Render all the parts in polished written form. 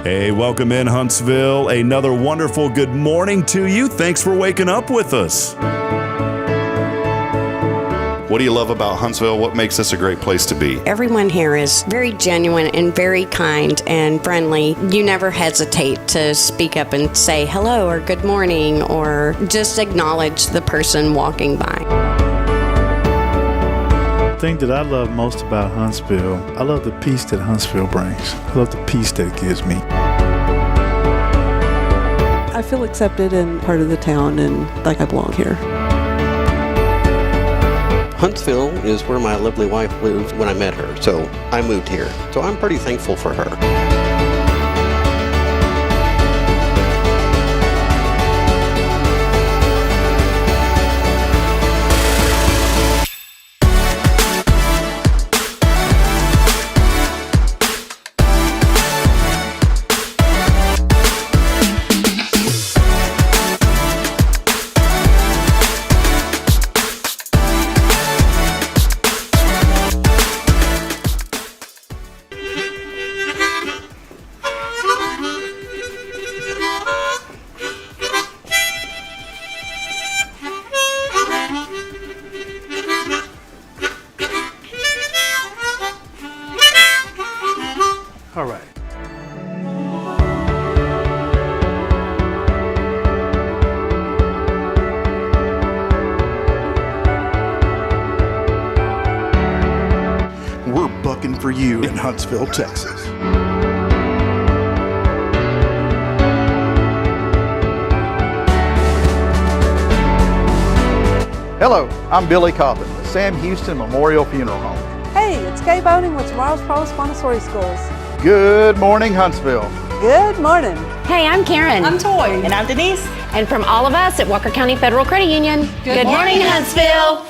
Hey, welcome in Huntsville. Another wonderful good morning to you. Thanks for waking up with us. What do you love about Huntsville? What makes this a great place to be? Everyone here is very genuine and very kind and friendly. You never hesitate to speak up and say hello or good morning or just acknowledge the person walking by. The thing that I love most about Huntsville, I love the peace that Huntsville brings. I love the peace that it gives me. I feel accepted and part of the town and like I belong here. Huntsville is where my lovely wife lived when I met her, so I moved here. So I'm pretty thankful for her. All right. We're bucking for you in Huntsville, Texas. Hello, I'm Billy Coppin with Sam Houston Memorial Funeral Home. Hey, it's Kay Boning with Tomorrow's Promise Montessori Schools. Good morning, Huntsville. Good morning. Hey, I'm Karen. I'm Toy. And I'm Denise. And from all of us at Walker County Federal Credit Union, good morning, Huntsville.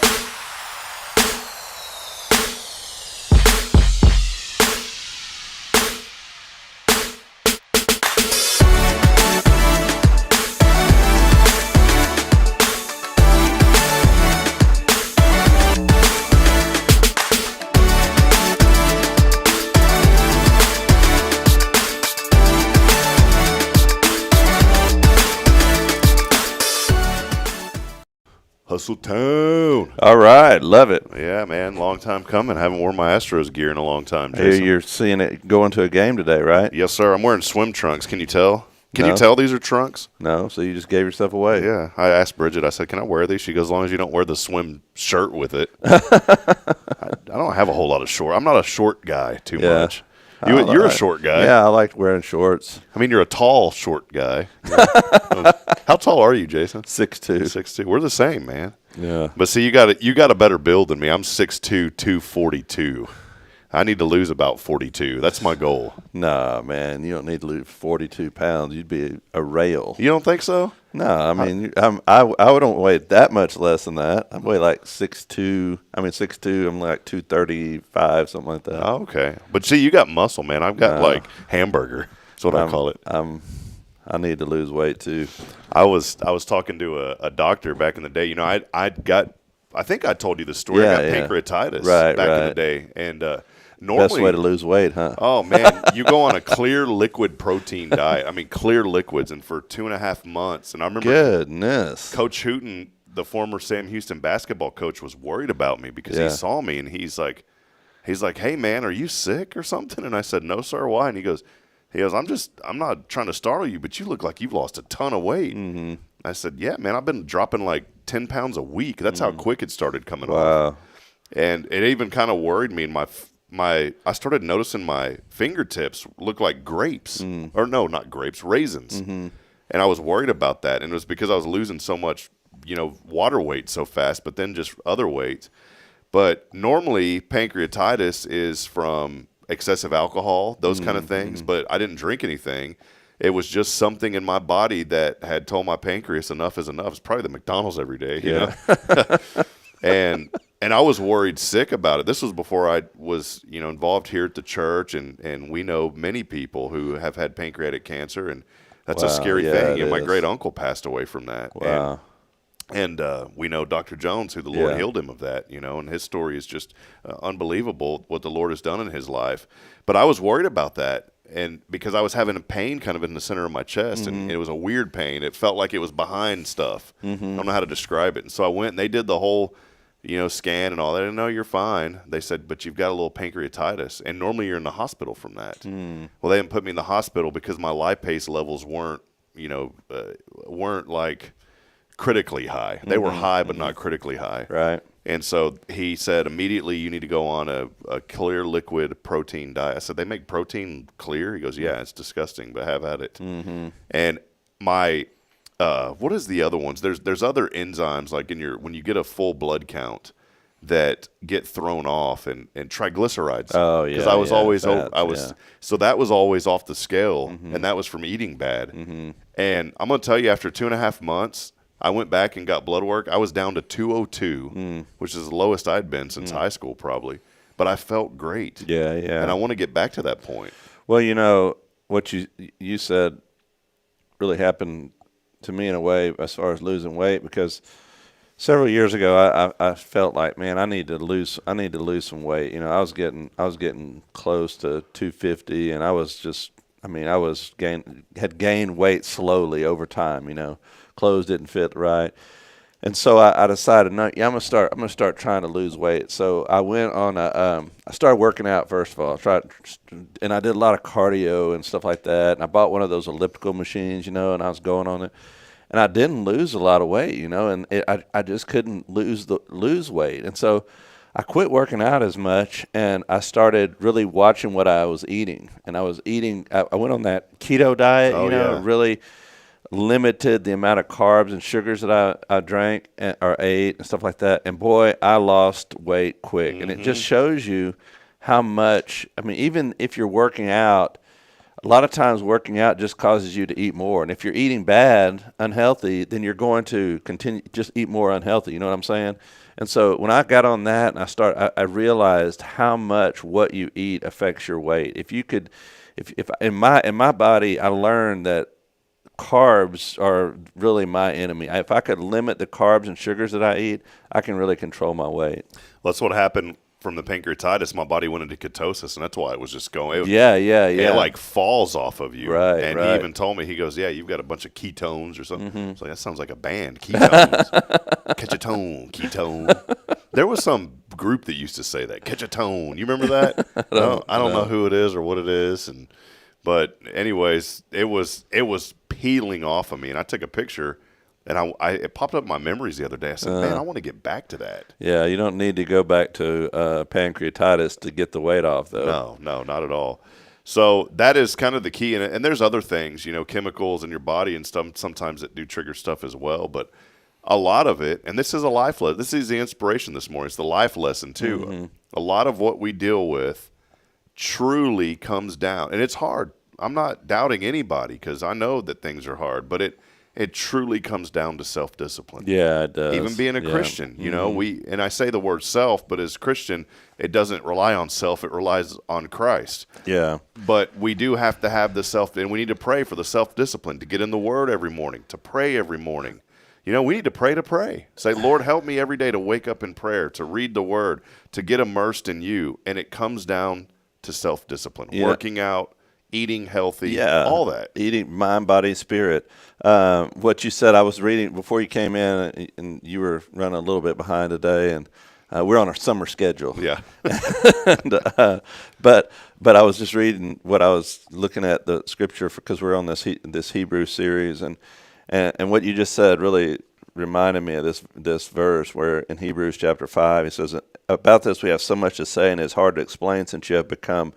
Hustle Town. All right, love it. Yeah, man, long time coming. Haven't worn my Astros gear in a long time, Hey, Jason. you're seeing it going to a game today, right? Yes, sir. I'm wearing swim trunks. Can you tell? Can No. you tell these are trunks? No, so you just gave yourself away. Yeah. I asked Bridget, I said, can I wear these? She goes, as long as you don't wear the swim shirt with it. I don't have a whole lot of short. I'm not a short guy too Yeah. much. You're a short guy. Yeah, I like wearing shorts. I mean, you're a tall, short guy. How tall are you, Jason? 6'2". 6'2". We're the same, man. Yeah. But see, you got a better build than me. I'm 6'2", 242. I need to lose about 42. That's my goal. Nah, man, you don't need to lose 42 pounds. You'd be a rail. You don't think so? No, I mean, I don't weigh that much less than that. I weigh like 6'2". I mean, 6'2". I'm like 235, something like that. Oh, okay. But see, you got muscle, man. I've got like hamburger. That's what I call it. I need to lose weight too. I was talking to a doctor back in the day. You know, I think I told you the story. I got pancreatitis back in the day, and normally, best way to lose weight, huh? Oh man, you go on a clear liquid protein diet. I mean, clear liquids, and for 2.5 months. And I remember, goodness, Coach Hooten, the former Sam Houston basketball coach, was worried about me because he saw me, and he's like, "Hey man, are you sick or something?" And I said, "No, sir. Why?" And he goes, I'm not trying to startle you, but you look like you've lost a ton of weight. Mm-hmm. I said, yeah, man, I've been dropping like 10 pounds a week. That's how quick it started coming off. And it even kind of worried me. And I started noticing my fingertips look like grapes. Or no, not grapes, raisins. Mm-hmm. And I was worried about that. And it was because I was losing so much, water weight so fast, but then just other weights. But normally pancreatitis is from excessive alcohol, those kind of things, but I didn't drink anything. It was just something in my body that had told my pancreas enough is enough. It's probably the McDonald's every day, you know? And I was worried sick about it. This was before I was, involved here at the church, and we know many people who have had pancreatic cancer, and that's a scary thing. My great uncle passed away from that. Wow. And we know Dr. Jones, who the Lord healed him of that, and his story is just unbelievable what the Lord has done in his life. But I was worried about that. and because I was having a pain kind of in the center of my chest, and it was a weird pain. It felt like it was behind stuff. I don't know how to describe it. And so I went, and they did the whole, scan and all that. And no, you're fine. They said, but you've got a little pancreatitis, and normally you're in the hospital from that. Well, they didn't put me in the hospital because my lipase levels weren't like critically high. They were high, but not critically high. Right. And so he said, immediately you need to go on a clear liquid protein diet. I said, they make protein clear? He goes, yeah, it's disgusting, but have at it. And my, what is the other ones? There's other enzymes like when you get a full blood count that get thrown off, and triglycerides. Oh yeah. Because I was always, so that was always off the scale, and that was from eating bad. And I'm going to tell you, after 2.5 months, I went back and got blood work. I was down to 202, which is the lowest I'd been since high school probably. But I felt great. Yeah. And I want to get back to that point. Well, what you said really happened to me in a way as far as losing weight, because several years ago I felt like, man, I need to lose some weight. I was getting close to 250, and had gained weight slowly over time. Clothes didn't fit right, and so I decided, no, I'm gonna start trying to lose weight. So I went on I started working out first of all. And I did a lot of cardio and stuff like that. And I bought one of those elliptical machines, and I was going on it, and I didn't lose a lot of weight, and I just couldn't lose weight, and so I quit working out as much, and I started really watching what I was eating. And I was eating. I went on that keto diet, really limited the amount of carbs and sugars that I drank or ate and stuff like that. And boy, I lost weight quick. And it just shows you how much, even if you're working out, a lot of times working out just causes you to eat more. And if you're eating bad, unhealthy, then you're going to continue just eat more unhealthy. You know what I'm saying? And so when I got on that, and I realized how much what you eat affects your weight. If in my body, I learned that carbs are really my enemy. If I could limit the carbs and sugars that I eat, I can really control my weight. Well, that's what happened from the pancreatitis. My body went into ketosis, and that's why it was just going. It like falls off of you. Right. And he even told me, he goes, yeah, you've got a bunch of ketones or something. So that sounds like a band. Ketones. Catch a tone, ketone. There was some group that used to say that. Catch a tone. You remember that? I don't know who it is or what it is. But anyways, it was peeling off of me, and I took a picture, and it popped up in my memories the other day. I said, man, I want to get back to that. Yeah, you don't need to go back to pancreatitis to get the weight off, though. No, not at all. So that is kind of the key, and there's other things, chemicals in your body and stuff sometimes that do trigger stuff as well, but a lot of it, and this is a life lesson. This is the inspiration this morning. It's the life lesson, too. A lot of what we deal with truly comes down, and it's hard. I'm not doubting anybody, because I know that things are hard, but it truly comes down to self-discipline. Yeah, it does. Even being a Christian, and I say the word self, but as Christian, it doesn't rely on self, it relies on Christ. Yeah. But we do have to have the self, and we need to pray for the self-discipline, to get in the Word every morning, to pray every morning. We need to pray. Say, Lord, help me every day to wake up in prayer, to read the Word, to get immersed in you. And it comes down to self-discipline, working out, eating healthy, all that. Eating mind, body, spirit. What you said, I was reading before you came in, and you were running a little bit behind today, and we're on our summer schedule. Yeah. But I was just reading what I was looking at the scripture, because we're on this Hebrew series, and what you just said really reminded me of this verse where in Hebrews chapter 5, he says, about this we have so much to say, and it's hard to explain since you have become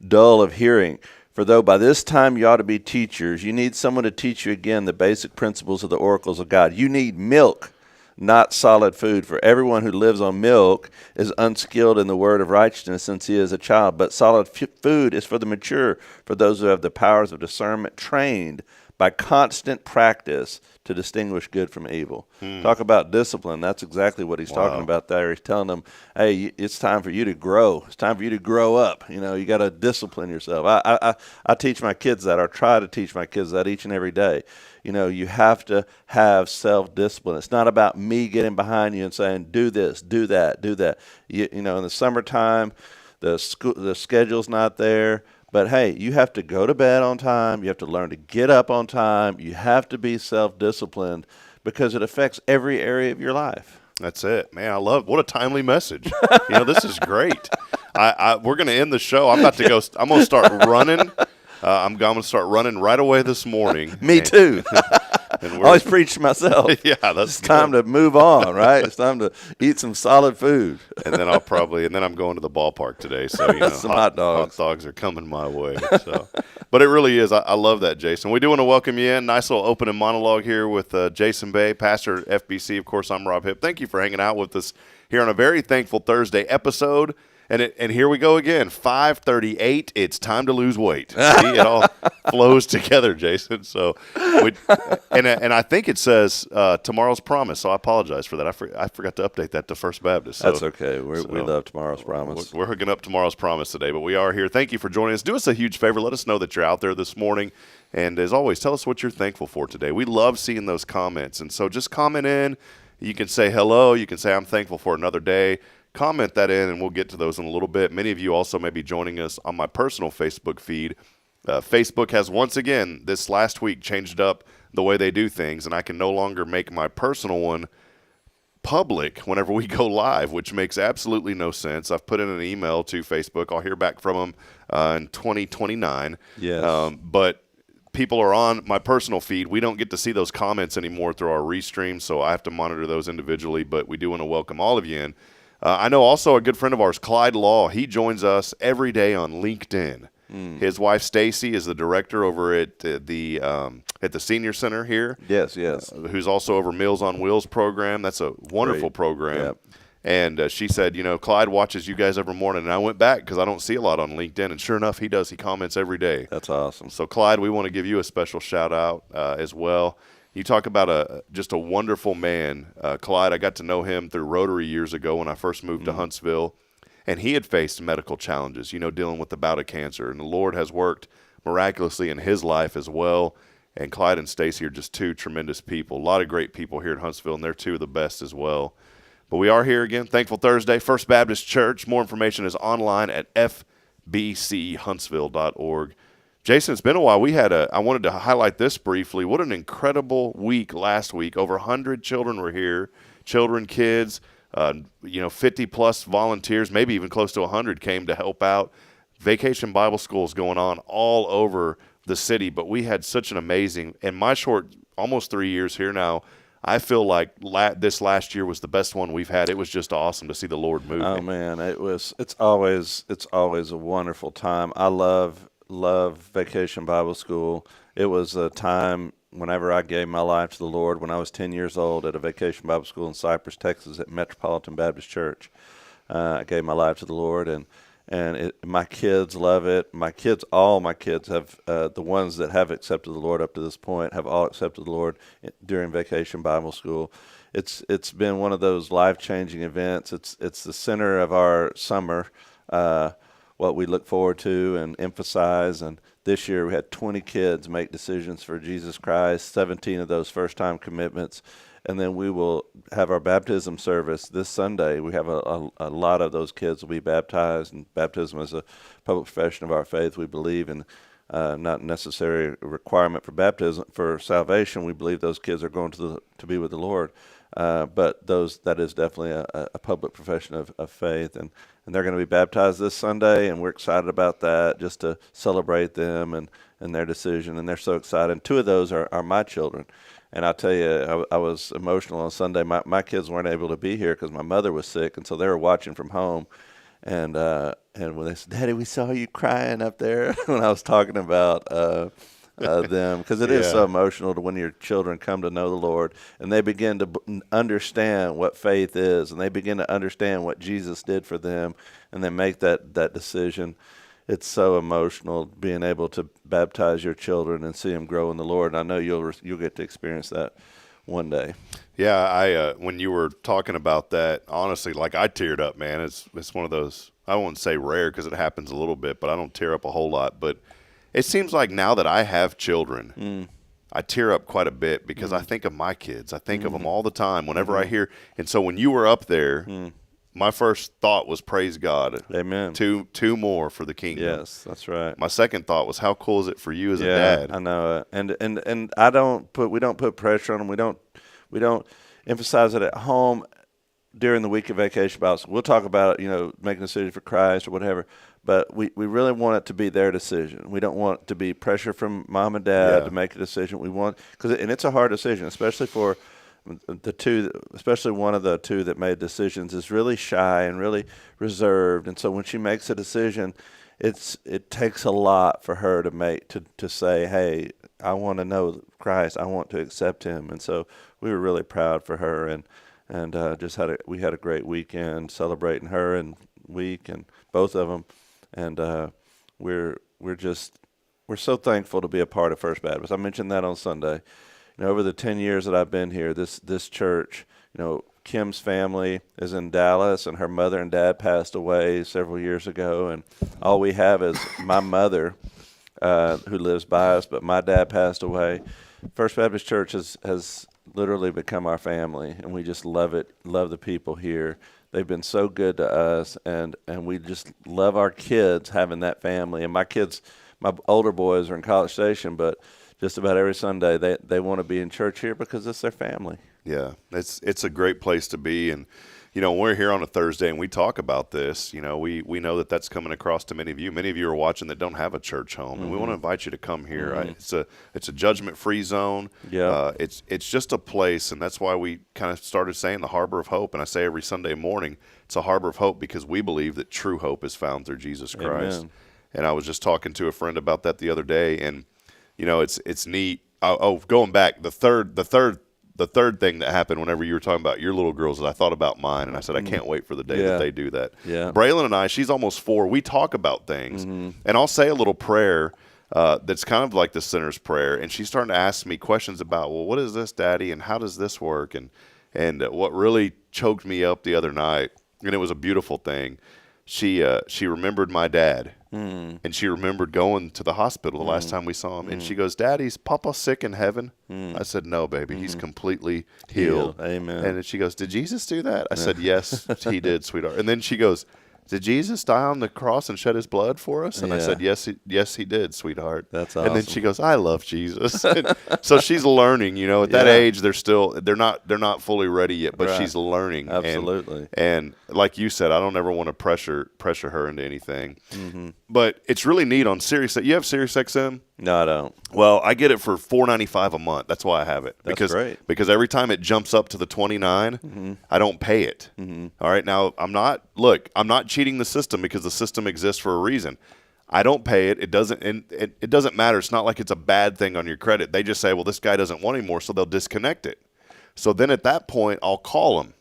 dull of hearing. For though by this time you ought to be teachers, you need someone to teach you again the basic principles of the oracles of God. You need milk, not solid food. For everyone who lives on milk is unskilled in the word of righteousness, since he is a child. But solid food is for the mature, for those who have the powers of discernment, trained by constant practice to distinguish good from evil. Talk about discipline. That's exactly what he's talking about there. He's telling them, hey, it's time for you to grow. It's time for you to grow up. You got to discipline yourself. I teach my kids that, or try to teach my kids that each and every day. You have to have self-discipline. It's not about me getting behind you and saying, do this, do that, do that. In the summertime, the schedule's not there. But hey, you have to go to bed on time. You have to learn to get up on time. You have to be self-disciplined because it affects every area of your life. That's it, man. What a timely message. This is great. We're going to end the show. I'm going to start running. I'm going to start running right away this morning. Me too. I always preach to myself. Yeah, it's time to move on, right? It's time to eat some solid food. And then I'm going to the ballpark today. So, some hot dogs. Hot dogs are coming my way. So, but it really is. I love that, Jason. We do want to welcome you in. Nice little opening monologue here with Jason Bay, pastor at FBC. Of course, I'm Rob Hipp. Thank you for hanging out with us here on a very thankful Thursday episode. And here we go again, 5:38. It's time to lose weight. See, it all flows together, Jason. So, and I think it says tomorrow's promise. So I apologize for that. I forgot to update that to First Baptist. So, that's okay. We love tomorrow's promise. We're hooking up tomorrow's promise today, but we are here. Thank you for joining us. Do us a huge favor. Let us know that you're out there this morning. And as always, tell us what you're thankful for today. We love seeing those comments. And so just comment in. You can say hello. You can say I'm thankful for another day. Comment that in, and we'll get to those in a little bit. Many of you also may be joining us on my personal Facebook feed. Facebook has once again this last week changed up the way they do things, and I can no longer make my personal one public whenever we go live, which makes absolutely no sense. I've put in an email to Facebook. I'll hear back from them in 2029. Yes. But people are on my personal feed. We don't get to see those comments anymore through our restream, so I have to monitor those individually, but we do want to welcome all of you in. I know also a good friend of ours, Clyde Law. He joins us every day on LinkedIn. His wife Stacy is the director over at the senior center here. Yes. Who's also over Meals on Wheels program. That's a wonderful program. Yep. And she said, Clyde watches you guys every morning. And I went back because I don't see a lot on LinkedIn. And sure enough, he does. He comments every day. That's awesome. So Clyde, we want to give you a special shout out as well. You talk about just a wonderful man. Clyde, I got to know him through Rotary years ago when I first moved to Huntsville. And he had faced medical challenges, dealing with the bout of cancer. And the Lord has worked miraculously in his life as well. And Clyde and Stacy are just two tremendous people. A lot of great people here at Huntsville, and they're two of the best as well. But we are here again. Thankful Thursday, First Baptist Church. More information is online at fbchuntsville.org. Jason, it's been a while. I wanted to highlight this briefly. What an incredible week last week. Over 100 children were here, kids, 50-plus volunteers, maybe even close to 100 came to help out. Vacation Bible schools going on all over the city, but we had such an amazing, in my short, almost 3 years here now, I feel like this last year was the best one we've had. It was just awesome to see the Lord move. Oh, man, it's always a wonderful time. I love Vacation Bible School. It was a time whenever I gave my life to the Lord when I was 10 years old at a Vacation Bible School in Cypress, Texas at Metropolitan Baptist Church. I gave my life to the Lord, and my kids love it. All my kids have, the ones that have accepted the Lord up to this point, have all accepted the Lord during Vacation Bible School. It's been one of those life-changing events. It's the center of our summer, what we look forward to and emphasize. And this year we had 20 kids make decisions for Jesus Christ, 17 of those first-time commitments. And then we will have our baptism service this Sunday. We have a lot of those kids will be baptized, and baptism is a public profession of our faith. We believe in not necessary requirement for baptism for salvation. We believe those kids are going to be with the Lord, but that is definitely a public profession of faith, and they're going to be baptized this Sunday, and we're excited about that, just to celebrate them and their decision, and they're so excited. And two of those are my children. And I'll tell you, I was emotional on Sunday. My kids weren't able to be here because my mother was sick, and so they were watching from home. And when they said, "Daddy, we saw you crying up there," when I was talking about them, because it is so emotional to when your children come to know the Lord and they begin to understand what faith is, and they begin to understand what Jesus did for them, and they make that decision. It's so emotional being able to baptize your children and see them grow in the Lord. And I know you'll get to experience that one day. Yeah, when you were talking about that, honestly, like I teared up, man. It's one of those, I won't say rare because it happens a little bit, but I don't tear up a whole lot. But it seems like now that I have children, I tear up quite a bit because I think of my kids. I think of them all the time whenever I hear. And so when you were up there, my first thought was praise God. Amen. Two more for the kingdom. Yes, that's right. My second thought was, how cool is it for you as a Yeah, dad? I know it. And we don't put pressure on them. We don't emphasize it at home during the week of vacation Bible school. We'll talk about it, making a decision for Christ or whatever. But we really want it to be their decision. We don't want it to be pressure from mom and dad to make a decision. We want and it's a hard decision, especially for the two, especially one of the two that made decisions is really shy and really reserved. And so when she makes a decision, it takes a lot for her to say, hey, I want to know Christ. I want to accept him. And so we were really proud for her and we had a great weekend celebrating her and week and both of them. And we're so thankful to be a part of First Baptist. I mentioned that on Sunday. Over the 10 years that I've been here, this church, Kim's family is in Dallas, and her mother and dad passed away several years ago, and all we have is my mother, who lives by us, but my dad passed away. First Baptist Church has literally become our family, and we just love it, love the people here. They've been so good to us, and we just love our kids having that family. And my older boys are in College Station, but just about every Sunday they want to be in church here because it's their family. Yeah, it's a great place to be. And, when we're here on a Thursday and we talk about this, we know that that's coming across to many of you. Many of you are watching that don't have a church home, and we want to invite you to come here. Mm-hmm. It's a judgment-free zone. Yeah, it's just a place, and that's why we kind of started saying the Harbor of Hope. And I say every Sunday morning, it's a Harbor of Hope because we believe that true hope is found through Jesus Christ. Amen. And I was just talking to a friend about that the other day, and it's neat. Going back, the third thing that happened whenever you were talking about your little girls, I thought about mine, and I said, I can't wait for the day that they do that. Yeah. Braylon and I, she's almost 4. We talk about things, and I'll say a little prayer that's kind of like the sinner's prayer, and she's starting to ask me questions about, well, what is this, Daddy, and how does this work? And what really choked me up the other night, and it was a beautiful thing, she remembered my dad. And she remembered going to the hospital the last time we saw him. And she goes, Daddy's Papa sick in heaven? I said, no, baby. He's completely healed. Amen. And she goes, did Jesus do that? I said, yes, he did, sweetheart. And then she goes, did Jesus die on the cross and shed his blood for us? And I said, yes, he did, sweetheart. That's awesome. And then she goes, I love Jesus. So she's learning, at that age, they're not fully ready yet, but she's learning. Absolutely. And like you said, I don't ever want to pressure her into anything. Mm-hmm. But it's really neat on Sirius. You have Sirius XM? No, I don't. Well, I get it for $4.95 a month. That's why I have it. That's great. Because every time it jumps up to the $29, I don't pay it. Mm-hmm. All right. Now, I'm not cheating the system because the system exists for a reason. I don't pay it. It doesn't matter. It's not like it's a bad thing on your credit. They just say, well, this guy doesn't want anymore, so they'll disconnect it. So then at that point, I'll call them,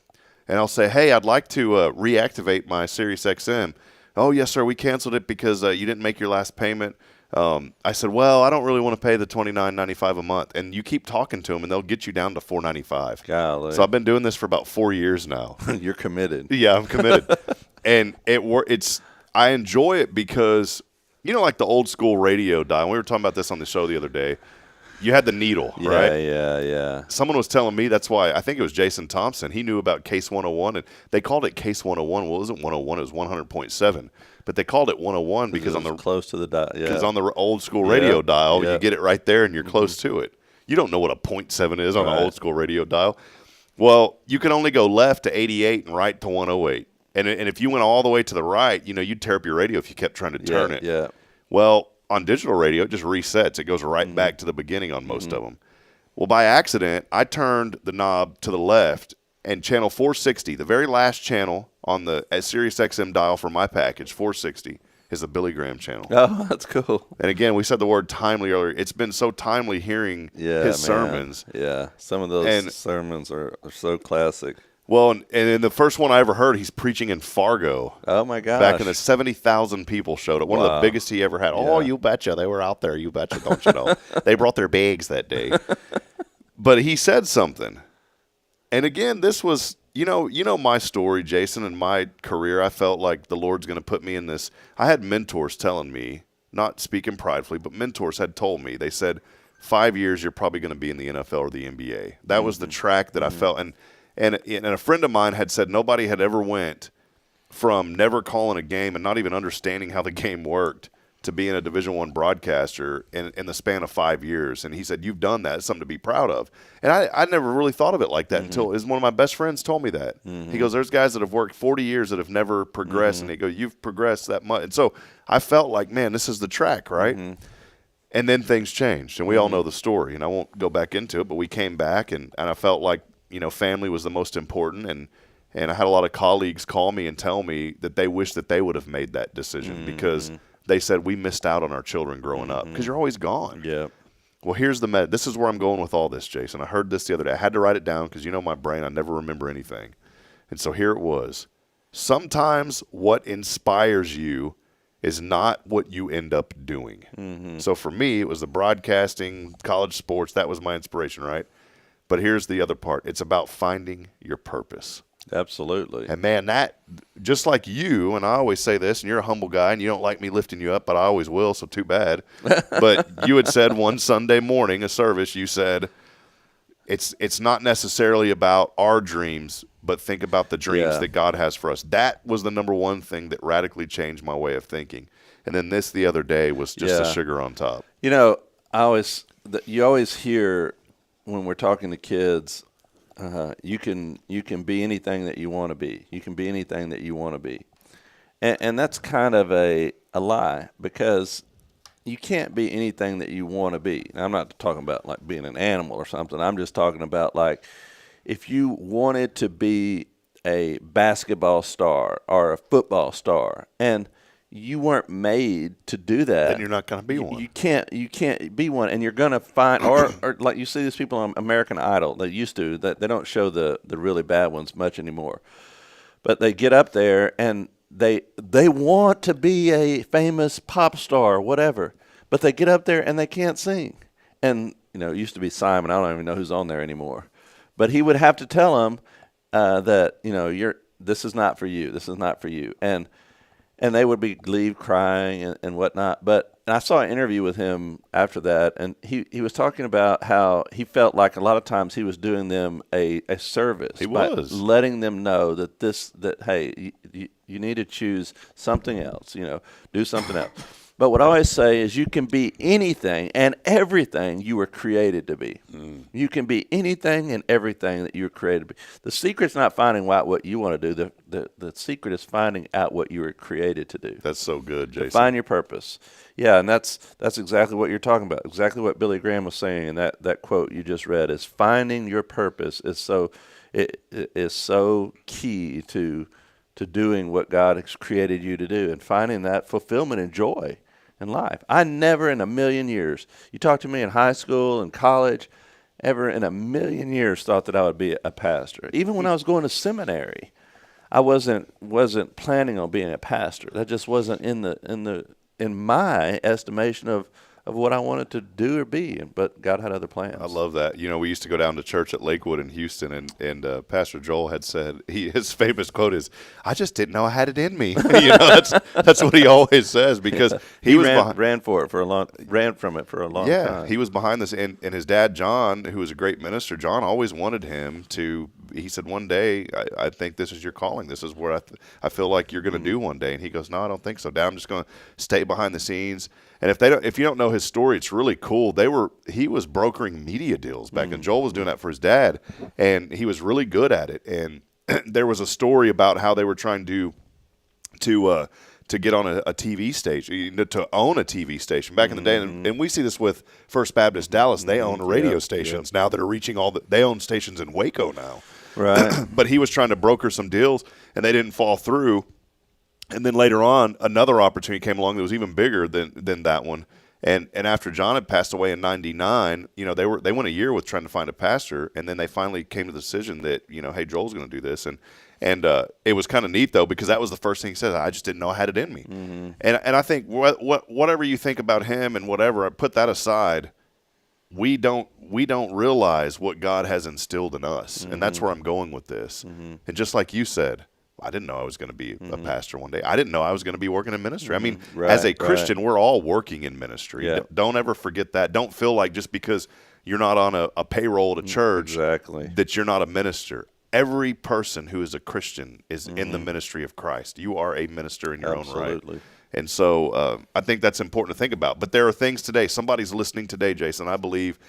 and I'll say, hey, I'd like to reactivate my Sirius XM. Oh, yes, sir, we canceled it because you didn't make your last payment. I said, well, I don't really want to pay the $29.95 a month. And you keep talking to them, and they'll get you down to $4.95. Golly. So I've been doing this for about 4 years now. You're committed. Yeah, I'm committed. And I enjoy it because, like the old school radio dial. We were talking about this on the show the other day. You had the needle, right? Yeah. Someone was telling me that's why, I think it was Jason Thompson. He knew about Case 101, and they called it Case 101. Well, it wasn't 101. It was 100.7. But they called it 101 because on the close to the dial. Yeah. Because on the old school radio dial, you get it right there, and you're close to it. You don't know what a 0.7 is on an old school radio dial. Well, you can only go left to 88 and right to 108. And if you went all the way to the right, you'd tear up your radio if you kept trying to turn it. Yeah. Well, on digital radio, it just resets. It goes right back to the beginning on most of them. Well, by accident, I turned the knob to the left, and channel 460, the very last channel on the Sirius XM dial for my package, 460, is the Billy Graham channel. Oh, that's cool. And again, we said the word timely earlier. It's been so timely hearing his sermons. Yeah, some of those sermons are so classic. Well, and in the first one I ever heard, he's preaching in Fargo. Oh, my gosh. Back in the 70,000 people showed up. One of the biggest he ever had. Yeah. Oh, you betcha. They were out there. You betcha, don't you know? They brought their bags that day. But he said something. And again, this was, you know my story, Jason, and my career. I felt like the Lord's going to put me in this. I had mentors telling me, not speaking pridefully, but mentors had told me. They said, 5 years, you're probably going to be in the NFL or the NBA. That was the track that I felt. And a friend of mine had said nobody had ever went from never calling a game and not even understanding how the game worked to being a Division I broadcaster in the span of 5 years. And he said, you've done that. It's something to be proud of. And I never really thought of it like that until one of my best friends told me that. He goes, there's guys that have worked 40 years that have never progressed. And he goes, you've progressed that much. And so I felt like, man, this is the track, right? And then things changed. And we all know the story. And I won't go back into it, but we came back and I felt like, family was the most important. And I had a lot of colleagues call me and tell me that they wish that they would have made that decision because they said we missed out on our children growing up because you're always gone. Yeah. Well, here's this is where I'm going with all this, Jason. I heard this the other day. I had to write it down because my brain, I never remember anything. And so here it was. Sometimes what inspires you is not what you end up doing. So for me, it was the broadcasting, college sports. That was my inspiration, right? But here's the other part. It's about finding your purpose. Absolutely. And, man, that just like you, and I always say this, and you're a humble guy, and you don't like me lifting you up, but I always will, so too bad. But you had said one Sunday morning, a service, you said, it's not necessarily about our dreams, but think about the dreams that God has for us. That was the number one thing that radically changed my way of thinking. And then this the other day was just the sugar on top. You always hear when we're talking to kids, you can be anything that you want to be. You can be anything that you want to be. And that's kind of a lie because you can't be anything that you want to be. Now, I'm not talking about like being an animal or something. I'm just talking about like if you wanted to be a basketball star or a football star and you weren't made to do that. Then you're not going to be one. You can't be one, and you're going to find, or like you see these people on American Idol. They used to that they don't show the really bad ones much anymore, but they get up there and they want to be a famous pop star or whatever, but they get up there and they can't sing. And it used to be Simon. I don't even know who's on there anymore, but he would have to tell them that this is not for you. This is not for you, and they would leave crying and whatnot. And I saw an interview with him after that, and he was talking about how he felt like a lot of times he was doing them a service. He was. Letting them know that hey, you need to choose something else, do something else. But what I always say is you can be anything and everything you were created to be. You can be anything and everything that you were created to be. The secret's not finding out what you want to do. The secret is finding out what you were created to do. That's so good, Jason. Find your purpose. Yeah, and that's exactly what you're talking about. Exactly what Billy Graham was saying in that quote you just read is finding your purpose it is so key to doing what God has created you to do and finding that fulfillment and joy in life. I never in a million years, you talk to me in high school and college, ever in a million years thought that I would be a pastor. Even when I was going to seminary, I wasn't planning on being a pastor. That just wasn't in my estimation of what I wanted to do or be, but God had other plans. I love that. We used to go down to church at Lakewood in Houston, and Pastor Joel had said his famous quote is, "I just didn't know I had it in me." That's what he always says because he ran from it for a long time. Yeah, he was behind this, and his dad John, who was a great minister, John always wanted him to. He said, "One day, I think this is your calling. This is where I feel like you're going to do one day." And he goes, "No, I don't think so. Dad, I'm just going to stay behind the scenes." And if you don't know his story, it's really cool. He was brokering media deals back then. Joel was doing that for his dad, and he was really good at it. And there was a story about how they were trying to get on a TV station, to own a TV station back in the day. And we see this with First Baptist Dallas. They own radio stations now that are reaching they own stations in Waco now. Right. But he was trying to broker some deals, and they didn't fall through. And then later on, another opportunity came along that was even bigger than that one. And after John had passed away in '99, they went a year with trying to find a pastor, and then they finally came to the decision that hey, Joel's going to do this, and it was kind of neat though because that was the first thing he said. I just didn't know I had it in me, and I think whatever you think about him and whatever, I put that aside. We don't realize what God has instilled in us, and that's where I'm going with this. And just like you said, I didn't know I was going to be a pastor one day. I didn't know I was going to be working in ministry. I mean, as a Christian, we're all working in ministry. Yeah. Don't ever forget that. Don't feel like just because you're not on a payroll at a church that you're not a minister. every person who is a Christian is in the ministry of Christ. You are a minister in your own right. And so I think that's important to think about. But there are things today, somebody's listening today, Jason, I believe,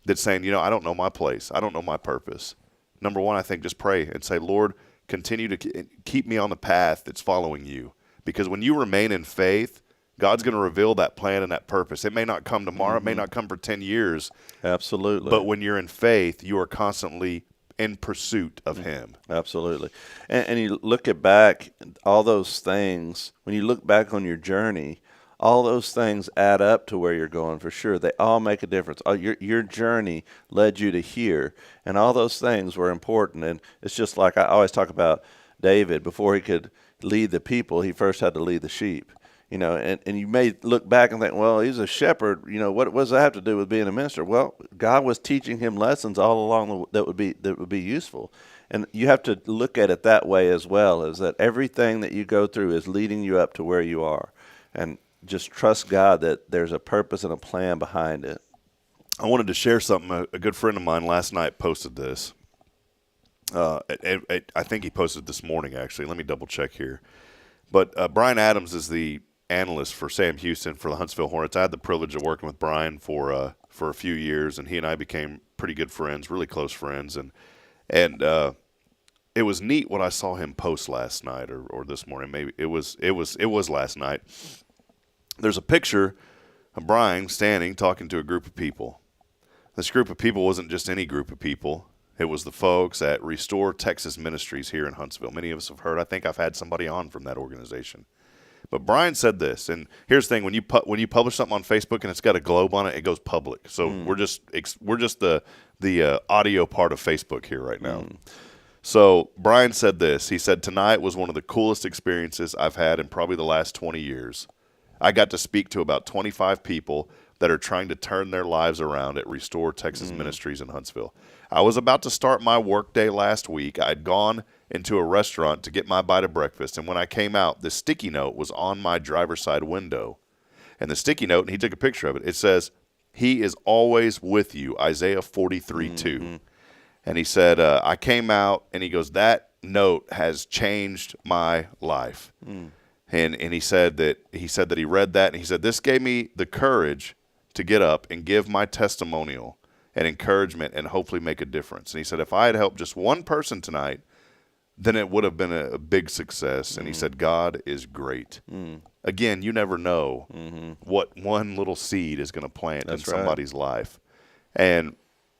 that's saying, I don't know my place. I don't know my purpose. Number one, I think just pray and say, Lord, continue to keep me on the path that's following you. Because when you remain in faith, God's going to reveal that plan and that purpose. It may not come tomorrow. It may not come for 10 years. Absolutely. But when you're in faith, you are constantly in pursuit of him. Absolutely. And you look at back, all those things, when you look back on your journey, all those things add up to where you're going for sure. They all make a difference. Your journey led you to here, and all those things were important. And it's just like I always talk about David. Before he could lead the people, he first had to lead the sheep. And you may look back and think, well, he's a shepherd. What does that have to do with being a minister? Well, God was teaching him lessons all along that would be useful. And you have to look at it that way as well, is that everything that you go through is leading you up to where you are. And just trust God that there's a purpose and a plan behind it. I wanted to share something. A good friend of mine last night posted this. I think he posted this morning, actually. Let me double check here. But Brian Adams is the analyst for Sam Houston for the Huntsville Hornets. I had the privilege of working with Brian for a few years, and he and I became pretty good friends, really close friends. And it was neat what I saw him post last night or this morning. Maybe it was last night. There's a picture of Brian standing talking to a group of people. This group of people wasn't just any group of people. It was the folks at Restore Texas Ministries here in Huntsville. Many of us have heard. I think I've had somebody on from that organization. But Brian said this, and here's the thing: when you publish something on Facebook and it's got a globe on it, it goes public. So we're just the audio part of Facebook here right now. So Brian said this. He said, "Tonight was one of the coolest experiences I've had in probably the last 20 years. I got to speak to about 25 people that are trying to turn their lives around at Restore Texas Ministries in Huntsville. I was about to start my work day last week. I'd gone into a restaurant to get my bite of breakfast, and when I came out, the sticky note was on my driver's side window. And the sticky note, and he took a picture of it, it says, 'He is always with you,' Isaiah 43:2. And he said, I came out, and he goes, that note has changed my life. And he said that he read that, and he said, this gave me the courage to get up and give my testimonial and encouragement and hopefully make a difference. And he said, if I had helped just one person tonight, then it would have been a big success. And he said, God is great. Again, you never know what one little seed is going to plant in somebody's life. And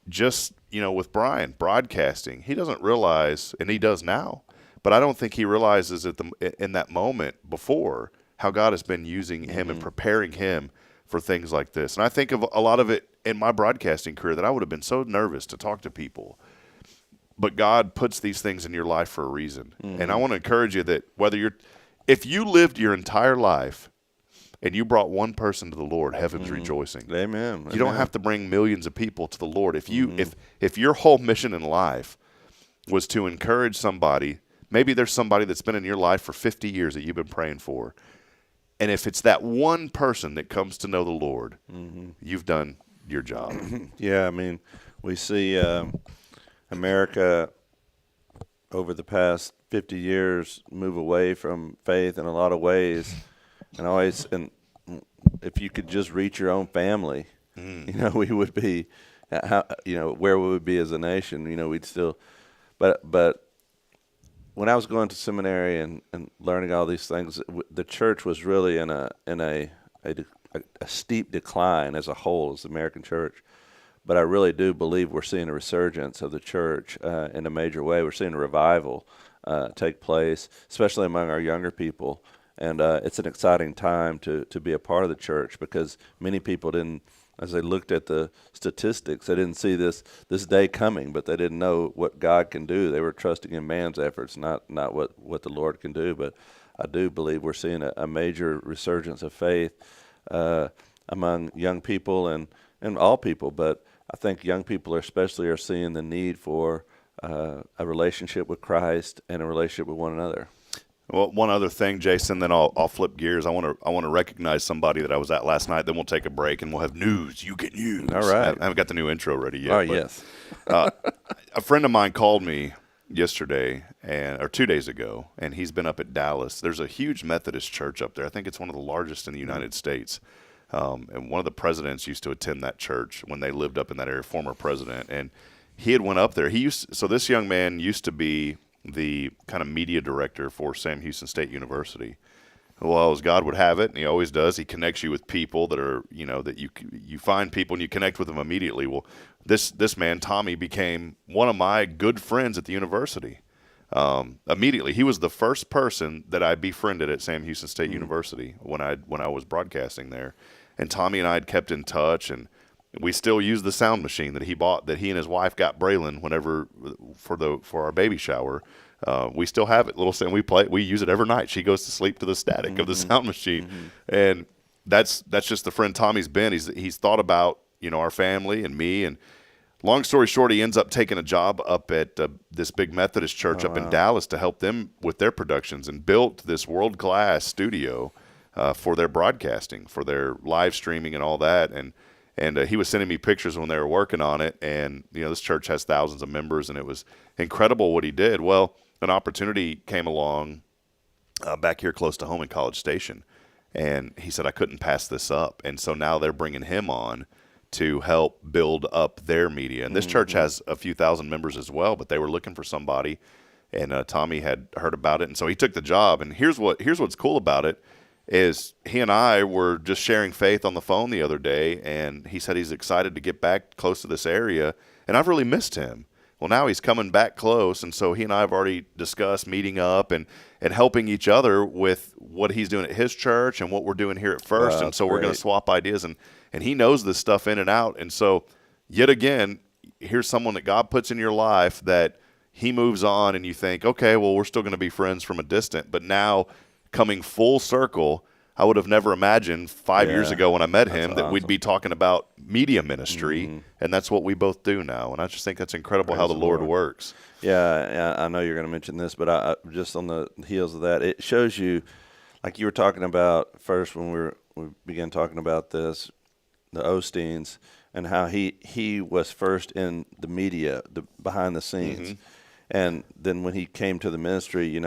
just, with Brian, broadcasting, he doesn't realize, and he does now, but I don't think he realizes in that moment before how God has been using him and preparing him for things like this. And I think of a lot of it in my broadcasting career that I would have been so nervous to talk to people. But God puts these things in your life for a reason. And I want to encourage you that if you lived your entire life and you brought one person to the Lord, heaven's rejoicing. Amen. You don't have to bring millions of people to the Lord. If your whole mission in life was to encourage somebody, maybe there's somebody that's been in your life for 50 years that you've been praying for. And if it's that one person that comes to know the Lord, you've done your job. Yeah, I mean, we see America over the past 50 years move away from faith in a lot of ways. And if you could just reach your own family, we would be, where we would be as a nation. We'd still, but when I was going to seminary and learning all these things, the church was really in a steep decline as a whole, as the American church. But I really do believe we're seeing a resurgence of the church in a major way. We're seeing a revival take place, especially among our younger people. And it's an exciting time to be a part of the church, because many people didn't, as they looked at the statistics, they didn't see this day coming, but they didn't know what God can do. They were trusting in man's efforts, not what the Lord can do. But I do believe we're seeing a major resurgence of faith among young people and all people. But I think young people especially are seeing the need for a relationship with Christ and a relationship with one another. Well, one other thing, Jason, then I'll flip gears. I want to recognize somebody that I was at last night. Then we'll take a break and we'll have news. You get news. All right. I haven't got the new intro ready yet. Oh, yes. A friend of mine called me yesterday or 2 days ago, and he's been up at Dallas. There's a huge Methodist church up there. I think it's one of the largest in the United States. And one of the presidents used to attend that church when they lived up in that area, former president. And he had went up there. So this young man used to be the kind of media director for Sam Houston State University. Well, as God would have it, and he always does, he connects you with people that are, that you find people and you connect with them immediately. Well, this man, Tommy, became one of my good friends at the university. Immediately, he was the first person that I befriended at Sam Houston State University when I was broadcasting there. And Tommy and I had kept in touch, and we still use the sound machine that he bought, that he and his wife got Braylon whenever for our baby shower. We still have it, little Sam. We use it every night. She goes to sleep to the static of the sound machine, and that's just the friend Tommy's been. He's thought about our family and me. And long story short, he ends up taking a job up at this big Methodist church up in Dallas to help them with their productions, and built this world-class studio for their broadcasting, for their live streaming and all that. And he was sending me pictures when they were working on it. And, this church has thousands of members, and it was incredible what he did. Well, an opportunity came along back here close to home in College Station. And he said, I couldn't pass this up. And so now they're bringing him on to help build up their media. And this church has a few thousand members as well, but they were looking for somebody. And Tommy had heard about it. And so he took the job. And here's what's cool about it. Is he and I were just sharing faith on the phone the other day, and he said he's excited to get back close to this area, and I've really missed him. Well, now he's coming back close, and so he and I have already discussed meeting up and helping each other with what he's doing at his church and what we're doing here at First, and so we're going to swap ideas, and he knows this stuff in and out. And so yet again, here's someone that God puts in your life that he moves on, and you think, okay, well, we're still going to be friends from a distance, but now coming full circle, I would have never imagined 5 years ago when I met him that we'd be talking about media ministry, and that's what we both do now. And I just think that's incredible how the Lord works. Yeah, I know you're going to mention this, but I just on the heels of that, it shows you, like you were talking about first when we began talking about this, the Osteens, and how he was first in the media, behind the scenes, and then when he came to the ministry,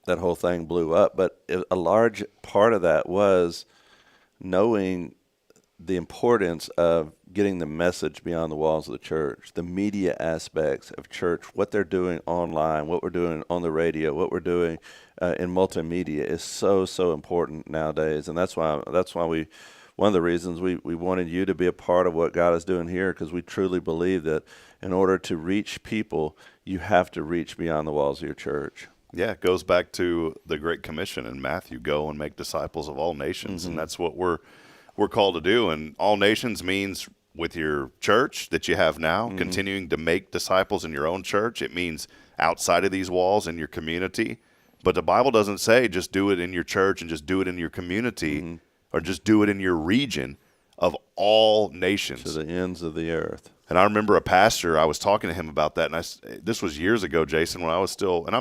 that whole thing blew up. But a large part of that was knowing the importance of getting the message beyond the walls of the church, the media aspects of church, what they're doing online, what we're doing on the radio, what we're doing in multimedia is so, so important nowadays. And that's why one of the reasons we wanted you to be a part of what God is doing here, because we truly believe that in order to reach people, you have to reach beyond the walls of your church. Yeah, it goes back to the Great Commission in Matthew, go and make disciples of all nations. And that's what we're called to do. And all nations means with your church that you have now, continuing to make disciples in your own church. It means outside of these walls in your community. But the Bible doesn't say just do it in your church and just do it in your community or just do it in your region, of all nations. To the ends of the earth. And I remember a pastor, I was talking to him about that, and this was years ago, Jason, when I was still, and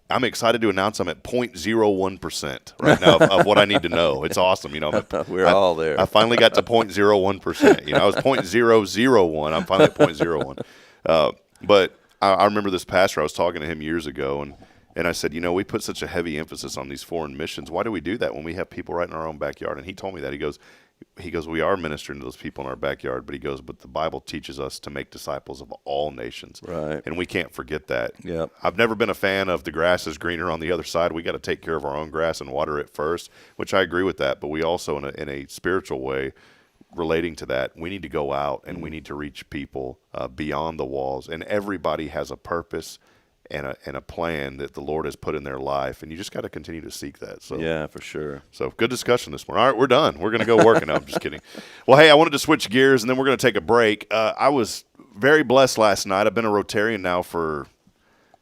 I'm excited to announce I'm at 0.01% right now of what I need to know. It's awesome, We're all there. I finally got to 0.01%. I was 0.001. I'm finally at 0.01. But I remember this pastor, I was talking to him years ago, and I said, we put such a heavy emphasis on these foreign missions. Why do we do that when we have people right in our own backyard? And he told me that. He goes, we are ministering to those people in our backyard, but he goes, but the Bible teaches us to make disciples of all nations. Right. And we can't forget that. Yep. I've never been a fan of the grass is greener on the other side. We got to take care of our own grass and water it first, which I agree with that. But we also, in a spiritual way, relating to that, we need to go out and we need to reach people beyond the walls. And everybody has a purpose and a plan that the Lord has put in their life, and you just got to continue to seek that. So yeah, for sure. So good discussion this morning. All right, we're done. We're going to go working. No, I'm just kidding. Well, hey, I wanted to switch gears, and then we're going to take a break. I was very blessed last night. I've been a Rotarian now for,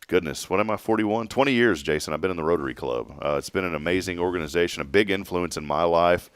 goodness, what am I, 41? 20 years, Jason. I've been in the Rotary Club. It's been an amazing organization, a big influence in my life.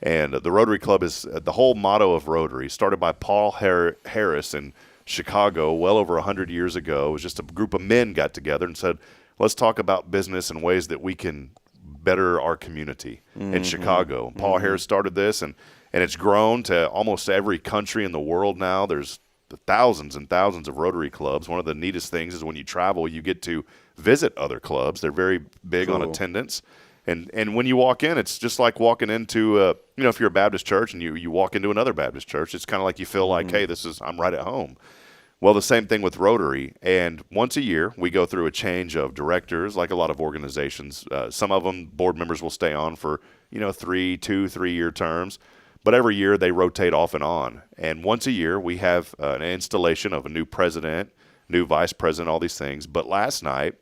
And the Rotary Club is the whole motto of Rotary, started by Paul Harris in Chicago well over 100 years ago. It was just a group of men got together and said, let's talk about business and ways that we can better our community in Chicago. Paul Harris started this, and it's grown to almost every country in the world now. There's thousands and thousands of Rotary clubs. One of the neatest things is when you travel, you get to visit other clubs. They're very big on attendance. And when you walk in, it's just like walking into, if you're a Baptist church and you walk into another Baptist church, it's kind of like you feel like, hey, I'm right at home. Well, the same thing with Rotary. And once a year, we go through a change of directors, like a lot of organizations. Some of them, board members will stay on for, 3-year terms. But every year they rotate off and on. And once a year, we have an installation of a new president, new vice president, all these things. But last night,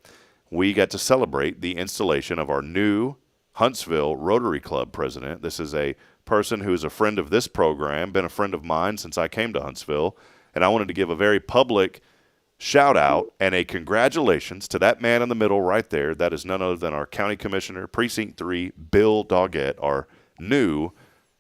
we got to celebrate the installation of our new Huntsville Rotary Club president. This is a person who is a friend of this program, been a friend of mine since I came to Huntsville. And I wanted to give a very public shout out and a congratulations to that man in the middle right there. That is none other than our county commissioner, Precinct 3, Bill Doggett, our new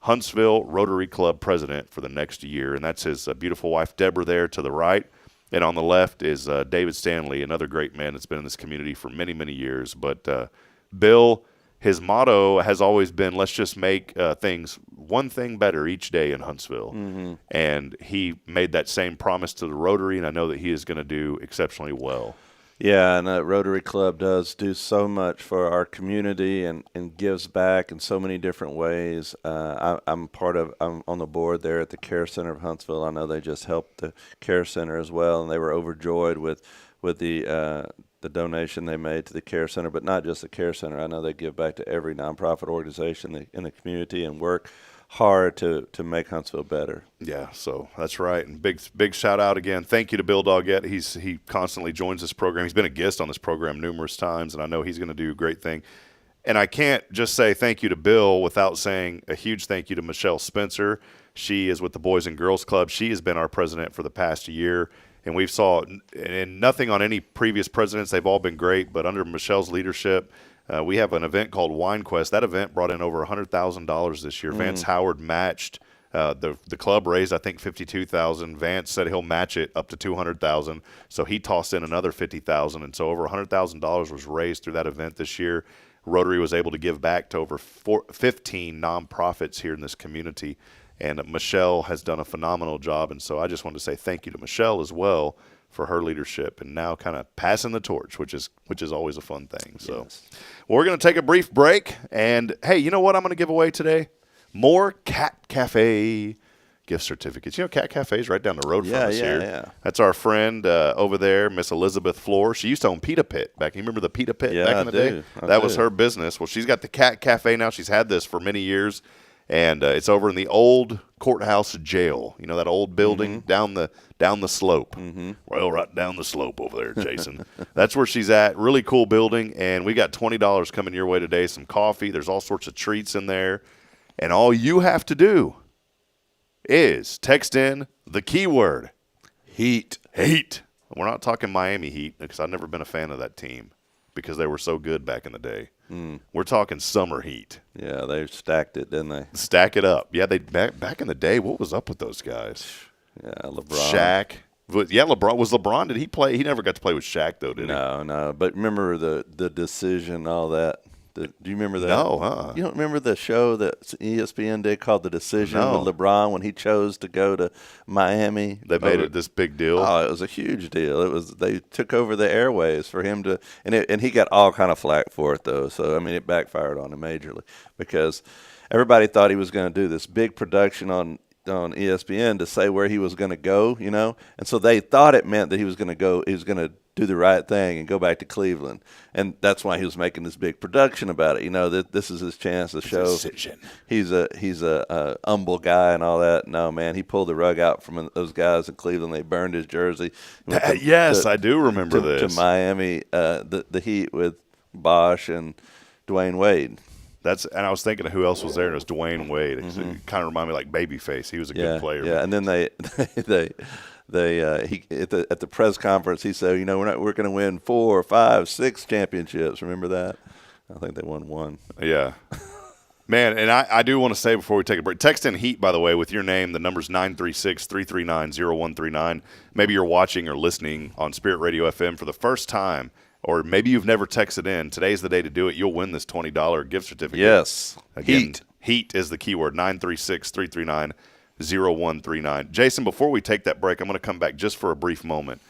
Huntsville Rotary Club president for the next year. And that's his beautiful wife, Deborah, there to the right. And on the left is David Stanley, another great man that's been in this community for many, many years. But Bill, his motto has always been, let's just make things one thing better each day in Huntsville. Mm-hmm. And he made that same promise to the Rotary, and I know that he is going to do exceptionally well. Yeah, and Rotary Club does do so much for our community and gives back in so many different ways. I'm on the board there at the Care Center of Huntsville. I know they just helped the Care Center as well, and they were overjoyed with the donation they made to the Care Center, but not just the Care Center. I know they give back to every nonprofit organization in the community and work hard to make Huntsville better. Yeah, so that's right. And big shout out again. Thank you to Bill Doggett. He constantly joins this program. He's been a guest on this program numerous times, and I know he's going to do a great thing. And I can't just say thank you to Bill without saying a huge thank you to Michelle Spencer. She is with the Boys and Girls Club. She has been our president for the past year. And we've saw, and nothing on any previous presidents, they've all been great, but under Michelle's leadership, we have an event called Wine Quest. That event brought in over $100,000 this year. Vance Howard matched. The club raised, I think, $52,000. Vance said he'll match it up to $200,000. So he tossed in another $50,000. And so over $100,000 was raised through that event this year. Rotary was able to give back to over 15 nonprofits here in this community. And Michelle has done a phenomenal job. And so I just wanted to say thank you to Michelle as well for her leadership and now kind of passing the torch, which is always a fun thing. So we're going to take a brief break. And, hey, you know what I'm going to give away today? More Cat Cafe gift certificates. Cat Cafe is right down the road from us here. Yeah. That's our friend over there, Miss Elizabeth Floor. She used to own Pita Pit back. You remember the Pita Pit back in the day? That was her business. Well, she's got the Cat Cafe now. She's had this for many years. And it's over in the old courthouse jail. You know that old building down the slope. Well, right down the slope over there, Jason. That's where she's at. Really cool building. And we got $20 coming your way today. Some coffee. There's all sorts of treats in there. And all you have to do is text in the keyword heat. Heat. We're not talking Miami Heat because I've never been a fan of that team because they were so good back in the day. We're talking summer heat. Yeah, they stacked it, didn't they? Stack it up. Yeah, they back in the day. What was up with those guys? Yeah, LeBron, Shaq. Yeah, LeBron was LeBron. Did he play? He never got to play with Shaq though, did he? No. But remember the decision, all that. Do you remember that? No, You don't remember the show that ESPN did called The Decision with LeBron when he chose to go to Miami? They made it this big deal. Oh, it was a huge deal. They took over the airways for him to, and he got all kind of flack for it though. So I mean, it backfired on him majorly because everybody thought he was going to do this big production on ESPN to say where he was going to go, and so they thought it meant that he was going to go. He was going to do the right thing and go back to Cleveland, and that's why he was making this big production about it. That this is his chance to show he's a humble guy and all that. No, man, he pulled the rug out from those guys in Cleveland. They burned his jersey. I do remember this to Miami. The Heat with Bosch and Dwayne Wade. And I was thinking of who else was there, and it was Dwayne Wade. It kind of reminded me like Babyface. He was a good player. Yeah, and then they at the press conference he said, we're going to win 4, 5, 6 championships. Remember that? I think they won 1. Yeah. Man, and I do want to say before we take a break, text in HEAT, by the way, with your name. The number's 936-339-0139. Maybe you're watching or listening on Spirit Radio FM for the first time, or maybe you've never texted in. Today's the day to do it. You'll win this $20 gift certificate. Yes. Again, HEAT is the keyword, 936-339-0139. 0139. Jason, before we take that break, I'm going to come back just for a brief moment.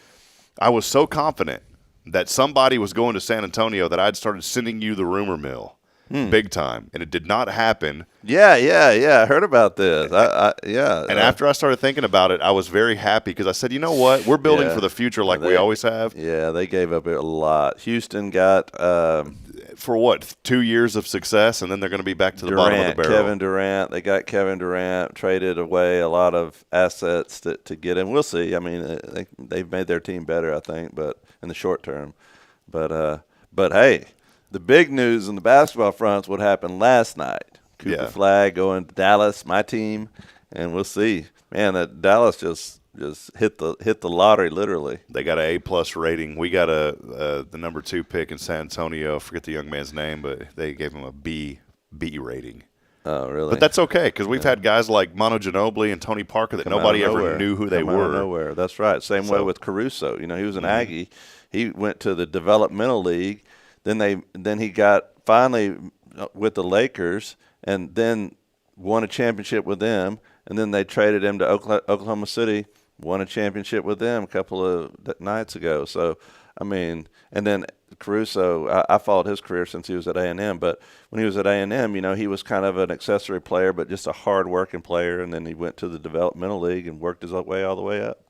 I was so confident that somebody was going to San Antonio that I'd started sending you the rumor mill big time, and it did not happen. Yeah. I heard about this. And after I started thinking about it, I was very happy because I said, you know what? We're building for the future like we always have. Yeah, they gave up a lot. Houston got for what, 2 years of success, and then they're going to be back to the bottom of the barrel. Kevin Durant. They got Kevin Durant, traded away a lot of assets to get him. We'll see. I mean, they've made their team better, I think, but in the short term. But hey, the big news in the basketball front is what happened last night. Cooper Flag going to Dallas, my team, and we'll see. Man, that Dallas just hit the lottery literally. They got an A+ rating. We got the number 2 pick in San Antonio. I forget the young man's name, but they gave him a B rating. Oh, really? But that's okay because we've had guys like Manu Ginobili and Tony Parker that nobody ever knew who they were. Nowhere. That's right. Same way with Caruso. You know, he was an Aggie. He went to the developmental league. Then he got finally with the Lakers, and then won a championship with them. And then they traded him to Oklahoma City, won a championship with them a couple of nights ago. So, I mean, and then Caruso, I followed his career since he was at A&M. But when he was at A&M, you know, he was kind of an accessory player, but just a hard-working player. And then he went to the developmental league and worked his way all the way up.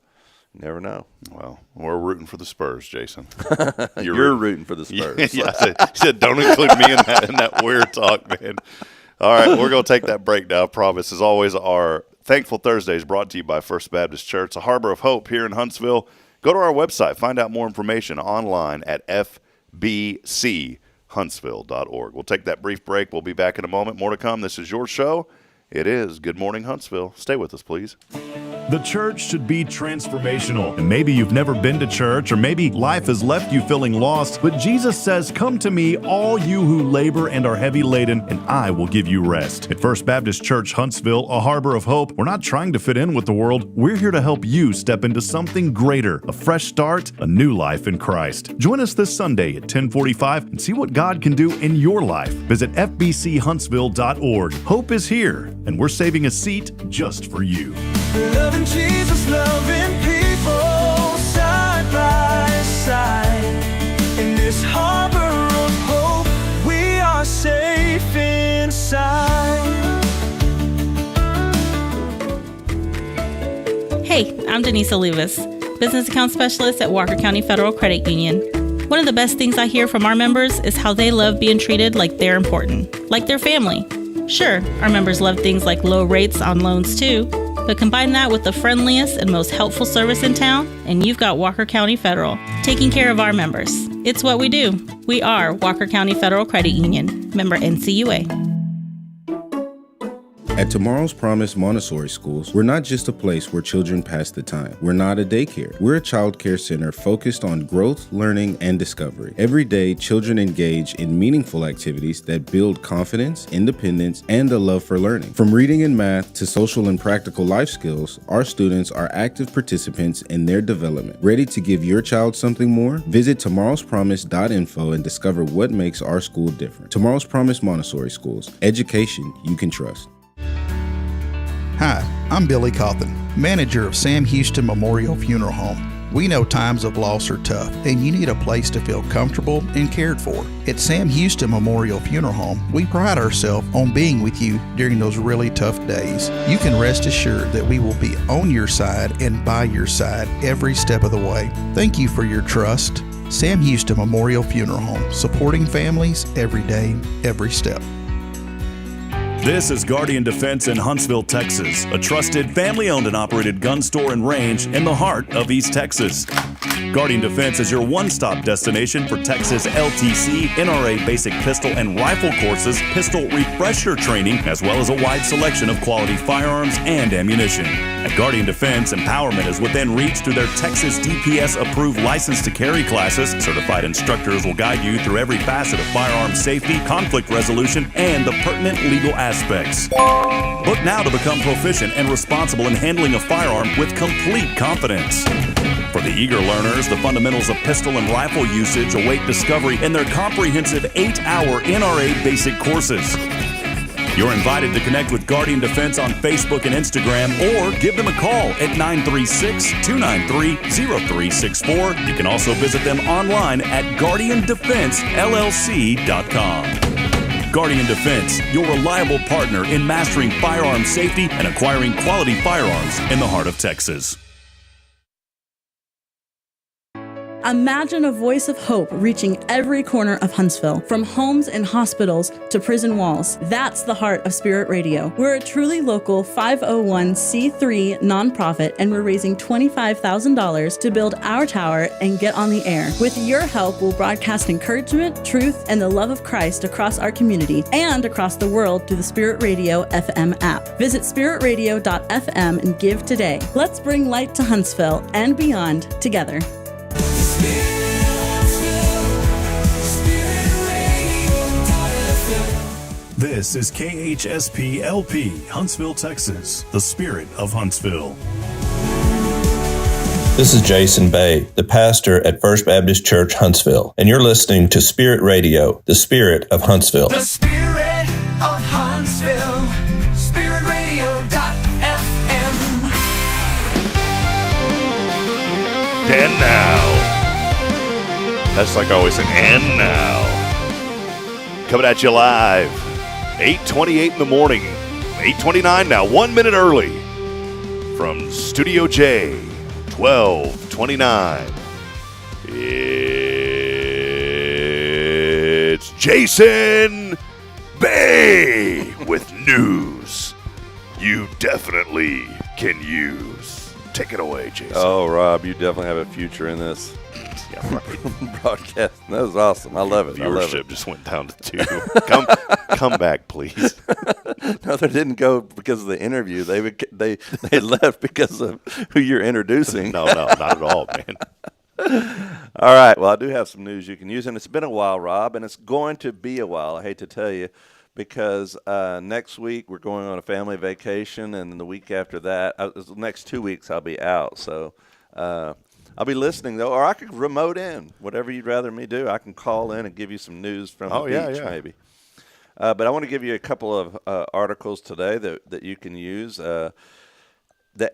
You never know. Well, we're rooting for the Spurs, Jason. You're rooting for the Spurs. Yeah, I said don't include me in that weird talk, man. All right, we're going to take that break now, I promise. As always, our Thankful Thursday is brought to you by First Baptist Church, a harbor of hope here in Huntsville. Go to our website. Find out more information online at fbchuntsville.org. We'll take that brief break. We'll be back in a moment. More to come. This is your show. It is Good Morning Huntsville. Stay with us, please. The church should be transformational. And maybe you've never been to church, or maybe life has left you feeling lost, but Jesus says, "Come to me, all you who labor and are heavy laden, and I will give you rest." At First Baptist Church, Huntsville, a harbor of hope, we're not trying to fit in with the world. We're here to help you step into something greater, a fresh start, a new life in Christ. Join us this Sunday at 10:45 and see what God can do in your life. Visit fbchuntsville.org. Hope is here, and we're saving a seat just for you. Loving Jesus, loving people side by side. In this harbor of hope, we are safe inside. Hey, I'm Denise Olivas, Business Account Specialist at Walker County Federal Credit Union. One of the best things I hear from our members is how they love being treated like they're important, like their family. Sure, our members love things like low rates on loans too, but combine that with the friendliest and most helpful service in town, and you've got Walker County Federal, taking care of our members. It's what we do. We are Walker County Federal Credit Union, member NCUA. At Tomorrow's Promise Montessori Schools, we're not just a place where children pass the time. We're not a daycare. We're a child care center focused on growth, learning, and discovery. Every day, children engage in meaningful activities that build confidence, independence, and a love for learning. From reading and math to social and practical life skills, our students are active participants in their development. Ready to give your child something more? Visit tomorrowspromise.info and discover what makes our school different. Tomorrow's Promise Montessori Schools. Education you can trust. Hi, I'm Billy Cawthon, manager of Sam Houston Memorial Funeral Home. We know times of loss are tough, and you need a place to feel comfortable and cared for. At Sam Houston Memorial Funeral Home, we pride ourselves on being with you during those really tough days. You can rest assured that we will be on your side and by your side every step of the way. Thank you for your trust. Sam Houston Memorial Funeral Home, supporting families every day, every step. This is Guardian Defense in Huntsville, Texas, a trusted family-owned and operated gun store and range in the heart of East Texas. Guardian Defense is your one-stop destination for Texas LTC, NRA basic pistol and rifle courses, pistol refresher training, as well as a wide selection of quality firearms and ammunition. At Guardian Defense, empowerment is within reach through their Texas DPS-approved license to carry classes. Certified instructors will guide you through every facet of firearm safety, conflict resolution, and the pertinent legal aspects. Book now to become proficient and responsible in handling a firearm with complete confidence. For the eager learners, the fundamentals of pistol and rifle usage await discovery in their comprehensive 8-hour NRA basic courses. You're invited to connect with Guardian Defense on Facebook and Instagram or give them a call at 936-293-0364. You can also visit them online at guardiandefensellc.com. Guardian Defense, your reliable partner in mastering firearm safety and acquiring quality firearms in the heart of Texas. Imagine a voice of hope reaching every corner of Huntsville, from homes and hospitals to prison walls. That's the heart of Spirit Radio. We're a truly local 501c3 nonprofit, and we're raising $25,000 to build our tower and get on the air. With your help, we'll broadcast encouragement, truth, and the love of Christ across our community and across the world through the Spirit Radio FM app. Visit spiritradio.fm and give today. Let's bring light to Huntsville and beyond together. This is KHSP LP, Huntsville, Texas, the spirit of Huntsville. This is Jason Bay, the pastor at First Baptist Church, Huntsville, and you're listening to Spirit Radio, the spirit of Huntsville. The spirit of Huntsville, spiritradio.fm. And now. That's like always saying, and now. Coming at you live, 8:28 in the morning, 8:29 now, 1 minute early from Studio J, 1229. It's Jason Bay with news you definitely can use. Take it away, Jason. Oh, Rob, you definitely have a future in this. Yeah, right. Broadcast. That was awesome. I love it. Viewership just went down to 2. Come back, please. No, they didn't go because of the interview. They left because of who you're introducing. No, not at all, man. All right. Well, I do have some news you can use, and it's been a while, Rob, and it's going to be a while. I hate to tell you, because next week we're going on a family vacation, and then the week after that, the next 2 weeks I'll be out. So. I'll be listening, though, or I could remote in, whatever you'd rather me do. I can call in and give you some news from the beach, maybe. But I want to give you a couple of articles today that you can use. The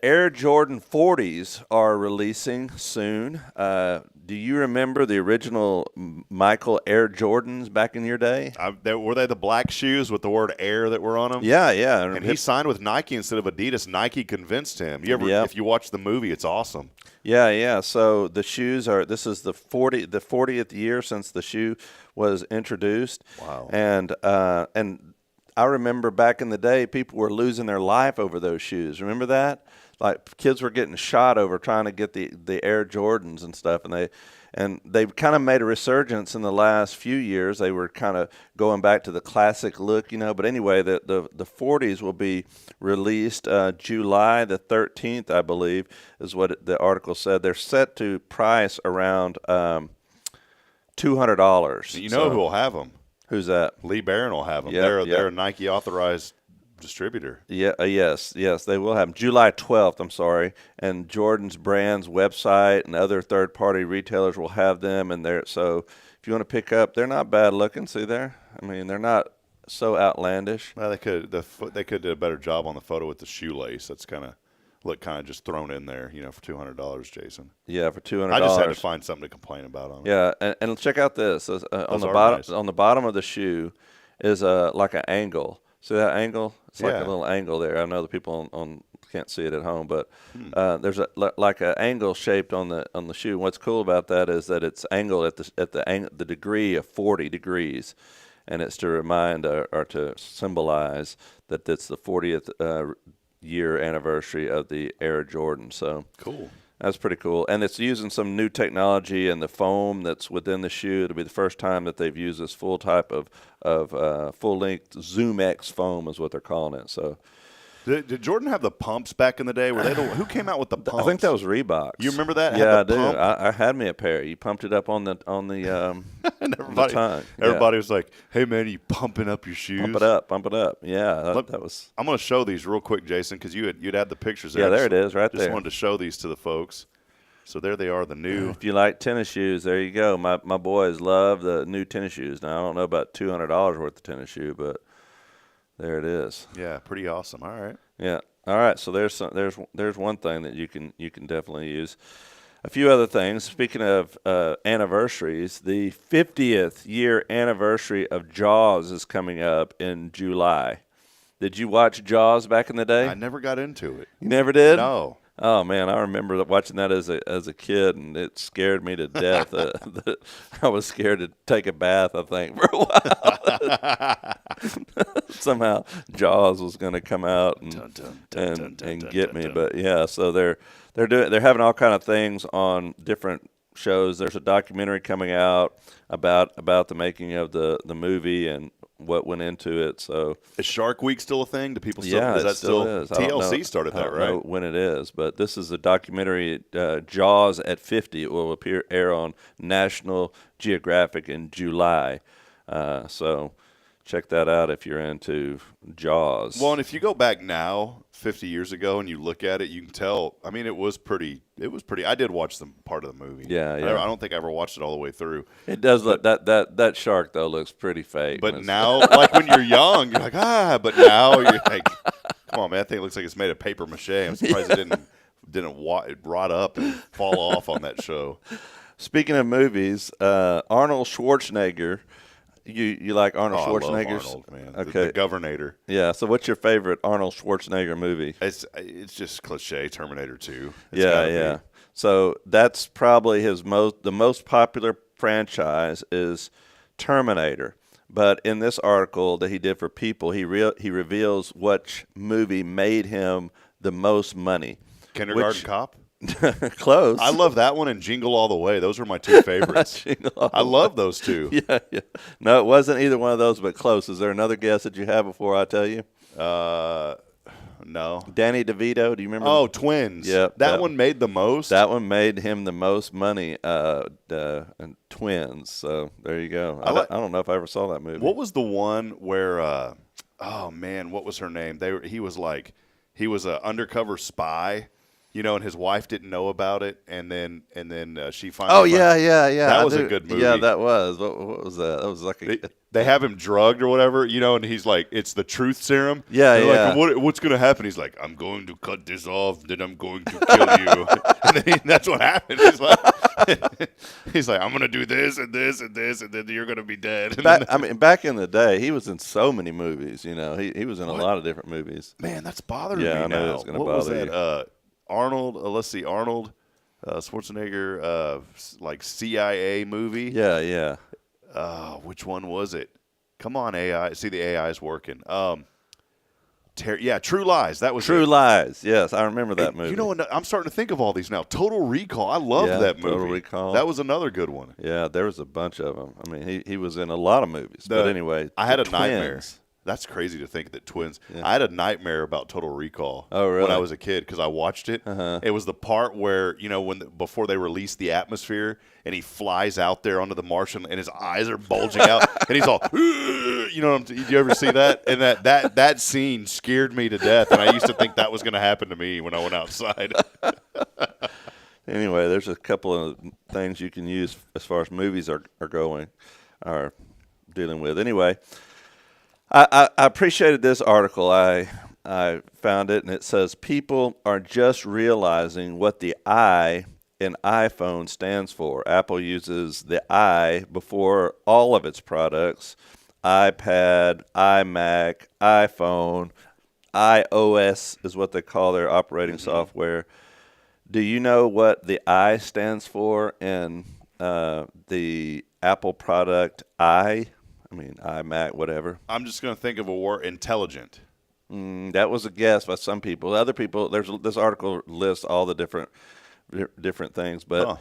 Air Jordan 40s are releasing soon. Do you remember the original Michael Air Jordans back in your day? Were they the black shoes with the word Air that were on them? Yeah, yeah. And he signed with Nike instead of Adidas. Nike convinced him. If you watch the movie, it's awesome. Yeah, yeah. So the shoes this is the 40th year since the shoe was introduced. Wow. And I remember back in the day, people were losing their life over those shoes. Remember that? Like kids were getting shot over trying to get the Air Jordans and stuff, and they've kind of made a resurgence in the last few years. They were kind of going back to the classic look, But anyway, the 40s will be released July the 13th, I believe, is what the article said. They're set to price around $200. You know who will have them? Who's that? Lee Barron will have them. Yep, they're a Nike authorized distributor. Yeah, yes, they will have them. July 12th, I'm sorry, and Jordan's brand's website and other third-party retailers will have them, and so if you want to pick up, they're not bad looking. See there? I mean, they're not so outlandish. Well, they could do a better job on the photo with the shoelace. That's kind of just thrown in there, for $200, Jason. Yeah, for $200. I just had to find something to complain about on it. Yeah, and check out this on the bottom of the shoe is like an angle. See that angle? It's like a little angle there. I know the people on can't see it at home, but there's like an angle shaped on the shoe. What's cool about that is that it's angled at the degree of 40 degrees, and it's to remind or to symbolize that it's the 40th year anniversary of the Air Jordan. So cool. That's pretty cool. And it's using some new technology and the foam that's within the shoe. It'll be the first time that they've used this full type of full-length Zoom X foam is what they're calling it. So, Did Jordan have the pumps back in the day? Who came out with the pumps? I think that was Reebok. You remember that? Yeah, I do. I had me a pair. You pumped it up on the and everybody was like, "Hey man, are you pumping up your shoes? Pump it up." Yeah, that was. I'm going to show these real quick, Jason, because you'd had the pictures there. Yeah, there it is, right there. Just wanted to show these to the folks. So there they are, the new. If you like tennis shoes, there you go. My boys love the new tennis shoes. Now I don't know about $200 worth of tennis shoe, but There it is. Yeah, pretty awesome. All right. Yeah. All right. So there's one thing that you can definitely use. A few other things. Speaking of anniversaries, the 50th year anniversary of Jaws is coming up in July. Did you watch Jaws back in the day? I never got into it. You never did? No. Oh man, I remember watching that as a kid, and it scared me to death. I was scared to take a bath, I think, for a while. Somehow Jaws was going to come out and get me. But yeah, so they're having all kind of things on different shows. There's a documentary coming out about the making of the movie and what went into it. So is Shark Week still a thing? Do people still? Yeah, is that still is. TLC started that, right? I don't know when it is, but this is a documentary, Jaws at 50. It will air on National Geographic in July. So check that out if you're into Jaws. Well, and if you go back now, 50 years ago, and you look at it, you can tell. I mean, it was pretty. I did watch some part of the movie. Yeah. I don't think I ever watched it all the way through. It does look that shark though looks pretty fake. But now, like when you're young, you're like But now you're like, come on, man, that thing looks like it's made of paper mache. I'm surprised it didn't rot up and fall off on that show. Speaking of movies, Arnold Schwarzenegger. You like Arnold Schwarzenegger? I love Arnold, man. Okay. The Governator. Yeah. So what's your favorite Arnold Schwarzenegger movie? It's just cliche. Terminator 2. Yeah. So that's probably the most popular franchise is Terminator. But in this article that he did for People, he reveals which movie made him the most money. Kindergarten Cop. Close. I love that one and Jingle All the Way. Those are my two favorites. I love those two. Yeah. No, it wasn't either one of those, but close. Is there another guess that you have before I tell you? No. Danny DeVito. Do you remember? Oh, Twins. Yeah. That one made the most. That one made him the most money. And Twins. So there you go. I don't know if I ever saw that movie. What was the one where? Oh man, what was her name? He was an undercover spy. And his wife didn't know about it, and then she finally. Oh yeah. That was a good movie. Yeah, that was. What was that? That was like they have him drugged or whatever, and he's like, it's the truth serum. Yeah, They're like, what's going to happen? He's like, I'm going to cut this off, then I'm going to kill you. And then that's what happened. He's like, I'm going to do this and this and this, and then you're going to be dead. Back in the day, he was in so many movies. He was in a lot of different movies. Man, that's bothering me I know now. it's going to bother you. What was that? Arnold, let's see, Arnold Schwarzenegger, like CIA movie. Yeah. Which one was it? Come on, AI. See, the AI is working. True Lies. That was True Lies. Yes, I remember that movie. I'm starting to think of all these now. Total Recall. I love that movie. Total Recall. That was another good one. Yeah, there was a bunch of them. I mean, he was in a lot of movies. But anyway, I had a nightmare. That's crazy to think that Twins. Yeah. I had a nightmare about Total Recall. Oh, really? When I was a kid, because I watched it. Uh-huh. It was the part where before they release the atmosphere, and he flies out there onto the Martian, and his eyes are bulging out, and he's all, did you ever see that? And that scene scared me to death, and I used to think that was going to happen to me when I went outside. Anyway, there's a couple of things you can use as far as movies are dealing with. Anyway. I appreciated this article. I found it, and it says people are just realizing what the I in iPhone stands for. Apple uses the I before all of its products: iPad, iMac, iPhone, iOS is what they call their operating software. Do you know what the I stands for in the Apple product iMac, whatever. I'm just going to think of a word, intelligent. That was a guess by some people. Other people, this article lists all the different things, but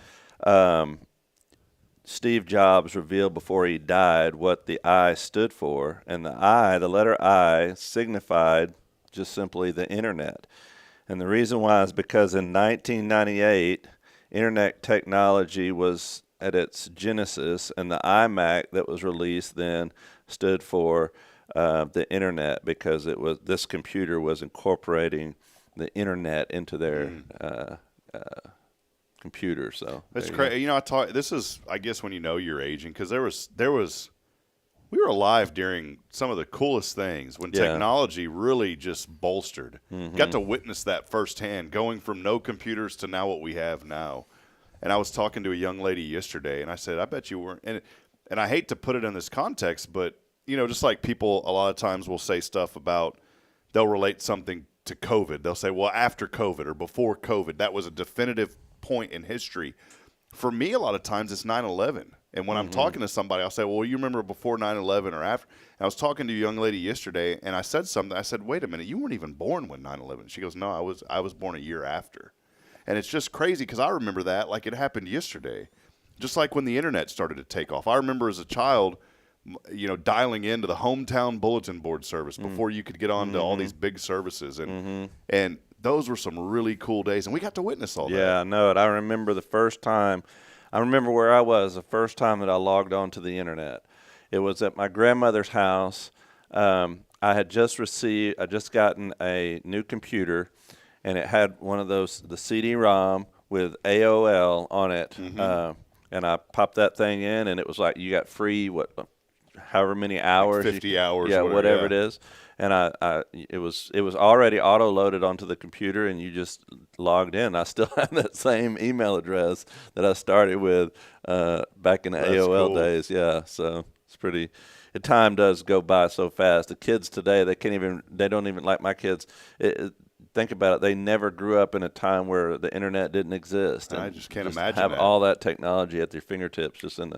Steve Jobs revealed before he died what the I stood for, and the letter I, signified just simply the internet. And the reason why is because in 1998, internet technology was at its genesis, and the iMac that was released then stood for the internet, because this computer was incorporating the internet into their computer. So that's crazy. This is, I guess, when you know you're aging, because there was we were alive during some of the coolest things when technology really just bolstered. Got to witness that firsthand, going from no computers to now what we have now. And I was talking to a young lady yesterday, and I said, I bet you weren't. And I hate to put it in this context, but, just like people a lot of times will say stuff about, they'll relate something to COVID. They'll say, well, after COVID or before COVID, that was a definitive point in history. For me, a lot of times it's 9/11. And when I'm talking to somebody, I'll say, well, you remember before 9/11 or after? And I was talking to a young lady yesterday, and I said something. I said, wait a minute, you weren't even born when 9/11. She goes, no, I was born a year after. And it's just crazy because I remember that like it happened yesterday. Just like when the internet started to take off. I remember as a child, dialing into the hometown bulletin board service before you could get on to all these big services. And those were some really cool days, and we got to witness all that. Yeah, I know it. I remember the first time. I remember where I was the first time that I logged on to the internet. It was at my grandmother's house. I had just gotten a new computer, and it had one of those, the CD-ROM with AOL on it. And I popped that thing in, and it was like you got free, however many hours. Like 50 hours. Yeah, whatever it is. And it was already auto-loaded onto the computer, and you just logged in. I still have that same email address that I started with back in the AOL days. Yeah, so it's pretty. The time does go by so fast. The kids today, they don't even like my kids. Think about it. They never grew up in a time where the internet didn't exist. I just can't imagine have that. all that technology at their fingertips just in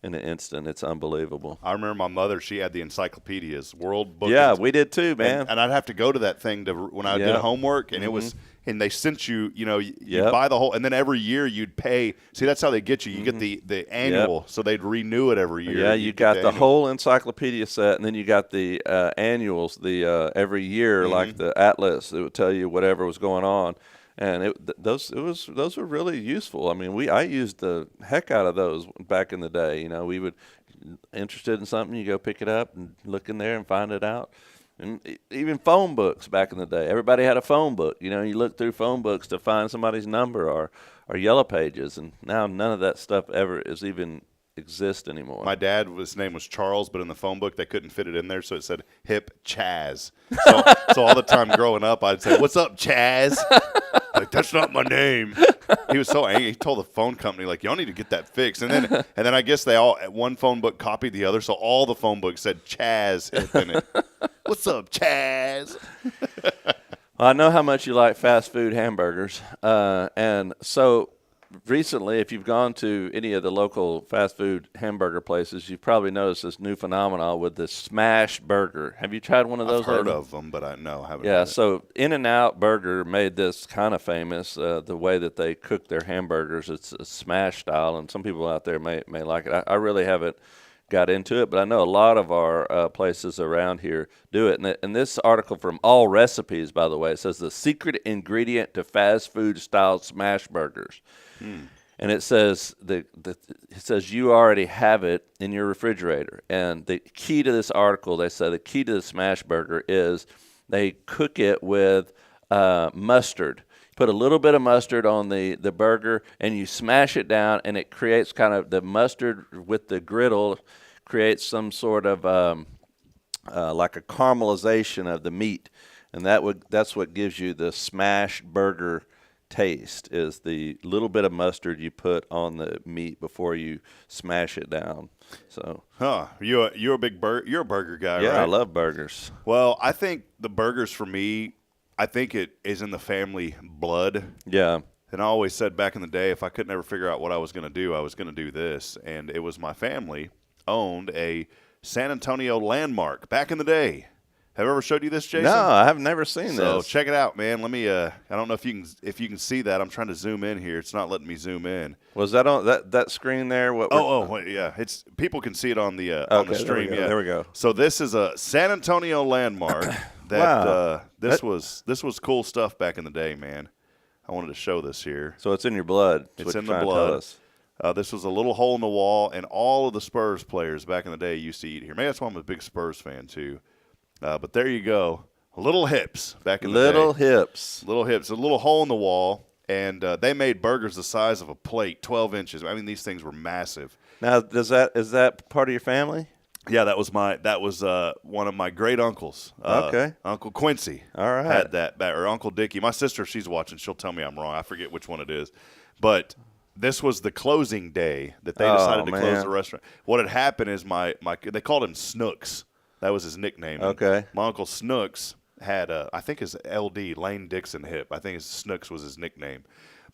an instant. It's unbelievable. I remember my mother, she had the encyclopedias, World Book. Yeah, we did too, man. And I'd have to go to that thing when I did homework, and it was, and they sent you, you buy the whole, and then every year you'd pay. See, that's how they get you. You get the annual, so they'd renew it every year. Yeah, you got the whole encyclopedia set, and then you got the annuals, the every year, like the atlas. It would tell you whatever was going on. And those were really useful. I mean, I used the heck out of those back in the day. We would interested in something, you go pick it up and look in there and find it out. And even phone books back in the day, everybody had a phone book. You look through phone books to find somebody's number or yellow pages, and now none of that stuff ever is even exist anymore. My dad, his name was Charles, but in the phone book they couldn't fit it in there, so it said Hip Chaz. So all the time growing up, I'd say, "What's up, Chaz?" Like, that's not my name. He was so angry. He told the phone company, like, y'all need to get that fixed. And then I guess they all, one phone book copied the other, so all the phone books said Chaz in it. What's up, Chaz? Well, I know how much you like fast food hamburgers. And so recently, if you've gone to any of the local fast food hamburger places, you've probably noticed this new phenomenon with the smash burger. Have you tried one of those? I've heard of them, but I haven't. Yeah, so In-N-Out Burger made this kind of famous, the way that they cook their hamburgers. It's a smash style, and some people out there may like it. I really haven't got into it, but I know a lot of our places around here do it. And this article from All Recipes, by the way, it says the secret ingredient to fast food style smash burgers. And it says you already have it in your refrigerator. And the key to this article, they say the key to the smash burger is they cook it with mustard. Put a little bit of mustard on the burger, and you smash it down, and it creates kind of the mustard with the griddle creates some sort of like a caramelization of the meat, and that's what gives you the smash burger taste, is the little bit of mustard you put on the meat before you smash it down. So, you're a burger guy, right? Yeah, I love burgers. Well, I think the burgers for me, I think it is in the family blood. Yeah. And I always said back in the day, if I could never figure out what I was going to do, I was going to do this. And it was my family owned a San Antonio landmark back in the day. Have I ever showed you this, Jason? No, I have never seen this. So check it out, man. Let me. I don't know if you can see that. I'm trying to zoom in here. It's not letting me zoom in. Was that on that screen there? Yeah. It's people can see it on the stream. There we go. So this is a San Antonio landmark. This was cool stuff back in the day, man. I wanted to show this here. So it's in your blood. It's in the blood. This was a little hole in the wall, and all of the Spurs players back in the day used to eat here. Maybe that's why I'm a big Spurs fan too. But there you go. Little Hips back in the day. Little Hips. A little hole in the wall, and they made burgers the size of a plate, 12 inches. I mean, these things were massive. Now, is that part of your family? Yeah, that was one of my great uncles. Okay. Uncle Quincy. All right. Had that, or Uncle Dickie. My sister, if she's watching, she'll tell me I'm wrong. I forget which one it is. But this was the closing day that they decided to close the restaurant. What had happened is they called him Snooks. That was his nickname. Okay. My Uncle Snooks had I think his LD, Lane Dixon hip. I think Snooks was his nickname.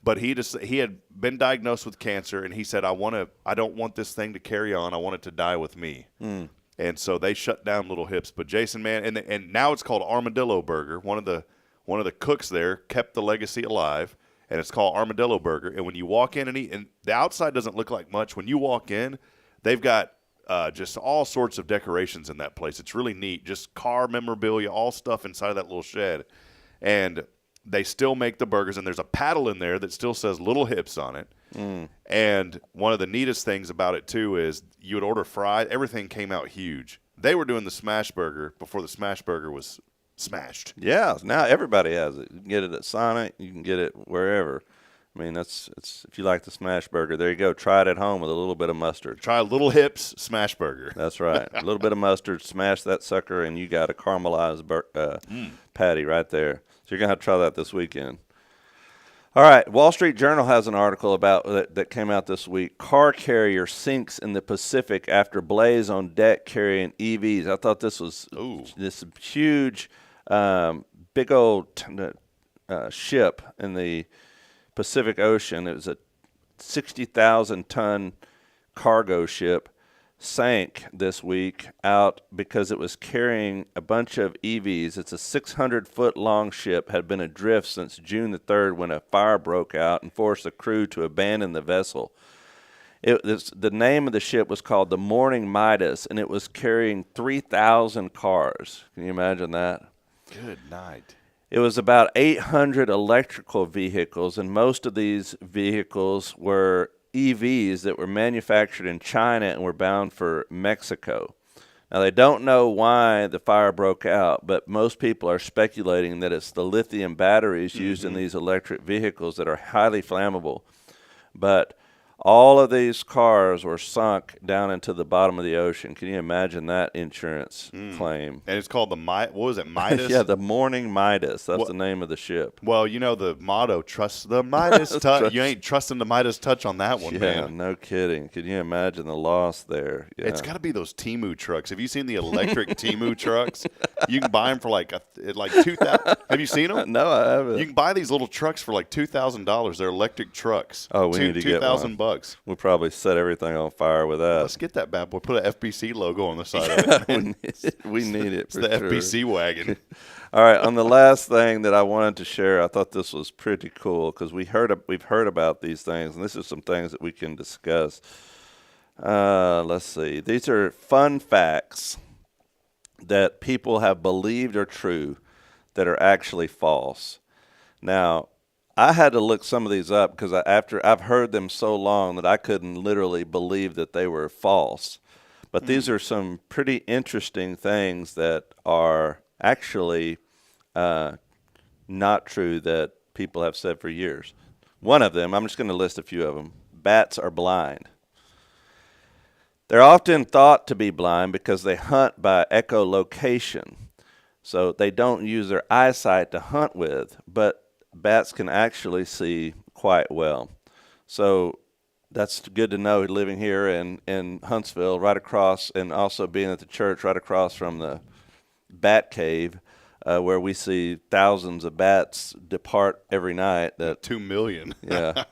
But he had been diagnosed with cancer, and he said, I don't want this thing to carry on. I want it to die with me. And so they shut down Little Hips. But Jason, man, and now it's called Armadillo Burger. One of the cooks there kept the legacy alive, and it's called Armadillo Burger. And when you walk in and eat, and the outside doesn't look like much. When you walk in, they've got just all sorts of decorations in that place. It's really neat. Just car memorabilia, all stuff inside of that little shed. And they still make the burgers, and there's a paddle in there that still says Little Hips on it. And one of the neatest things about it, too, is you would order fries. Everything came out huge. They were doing the smash burger before the smash burger was smashed. Yeah, now everybody has it. You can get it at Sonic. You can get it wherever. I mean, it's if you like the smash burger, there you go. Try it at home with a little bit of mustard. Try Little Hips smash burger. That's right. A little bit of mustard, smash that sucker, and you got a caramelized patty right there. So you're going to have to try that this weekend. All right, Wall Street Journal has an article about that came out this week. Car carrier sinks in the Pacific after blaze on deck carrying EVs. I thought this was this huge, big old ship in the Pacific Ocean. It was a 60,000-ton cargo ship. Sank this week out because it was carrying a bunch of EVs. It's a 600-foot-long ship, had been adrift since June the 3rd when a fire broke out and forced the crew to abandon the vessel. The name of the ship was called the Morning Midas, and it was carrying 3,000 cars. Can you imagine that? Good night. It was about 800 electrical vehicles, and most of these vehicles were EVs that were manufactured in China and were bound for Mexico. Now, they don't know why the fire broke out, but most people are speculating that it's the lithium batteries used in these electric vehicles that are highly flammable. But all of these cars were sunk down into the bottom of the ocean. Can you imagine that insurance claim? And it's called what was it, Midas? Yeah, the Morning Midas. That's the name of the ship. Well, you know the motto, trust the Midas touch. You ain't trusting the Midas touch on that one, man. Yeah, no kidding. Can you imagine the loss there? Yeah. It's got to be those Temu trucks. Have you seen the electric Temu trucks? You can buy them for like $2,000. Have you seen them? No, I haven't. You can buy these little trucks for like $2,000. They're electric trucks. Oh, we need to get one. $2,000. We'll probably set everything on fire with that. Let's get that bad boy. Put an FBC logo on the side of it. We need it. It's the FBC wagon. All right. On the last thing that I wanted to share, I thought this was pretty cool because we've heard about these things, and this is some things that we can discuss. Let's see. These are fun facts that people have believed are true that are actually false. Now, I had to look some of these up because after I've heard them so long that I couldn't literally believe that they were false. But these are some pretty interesting things that are actually not true that people have said for years. One of them, I'm just going to list a few of them. Bats are blind. They're often thought to be blind because they hunt by echolocation. So they don't use their eyesight to hunt with, but bats can actually see quite well. So that's good to know, living here in Huntsville, right across, and also being at the church right across from the bat cave, where we see thousands of bats depart every night. 2 million. Yeah.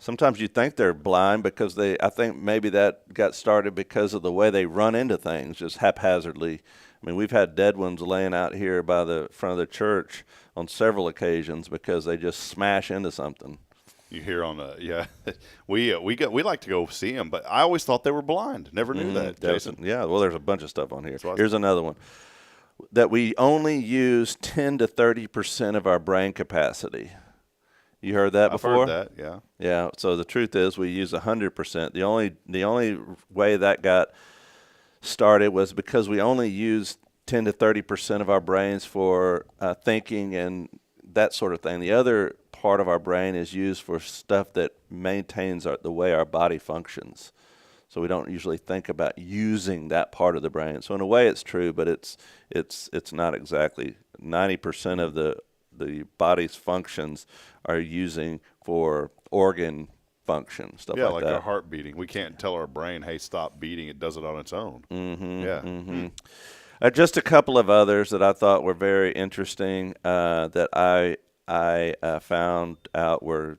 Sometimes you think they're blind because I think maybe that got started because of the way they run into things just haphazardly. I mean, we've had dead ones laying out here by the front of the church on several occasions because they just smash into something. You hear we like to go see them, but I always thought they were blind. Never knew that, Jason. Yeah, well, there's a bunch of stuff on here. Here's another one. That we only use 10 to 30% of our brain capacity. You heard that before? I've heard that, yeah. Yeah, so the truth is we use 100%. The only way that got started was because we only use 10 to 30% of our brains for thinking and that sort of thing. The other part of our brain is used for stuff that maintains the way our body functions. So we don't usually think about using that part of the brain. So in a way, it's true, but it's not exactly. 90% of the body's functions are using for organ function, stuff like that. Yeah, like our heart beating. We can't tell our brain, hey, stop beating. It does it on its own. Mm-hmm, yeah. Mm-hmm. Just a couple of others that I thought were very interesting that I found out were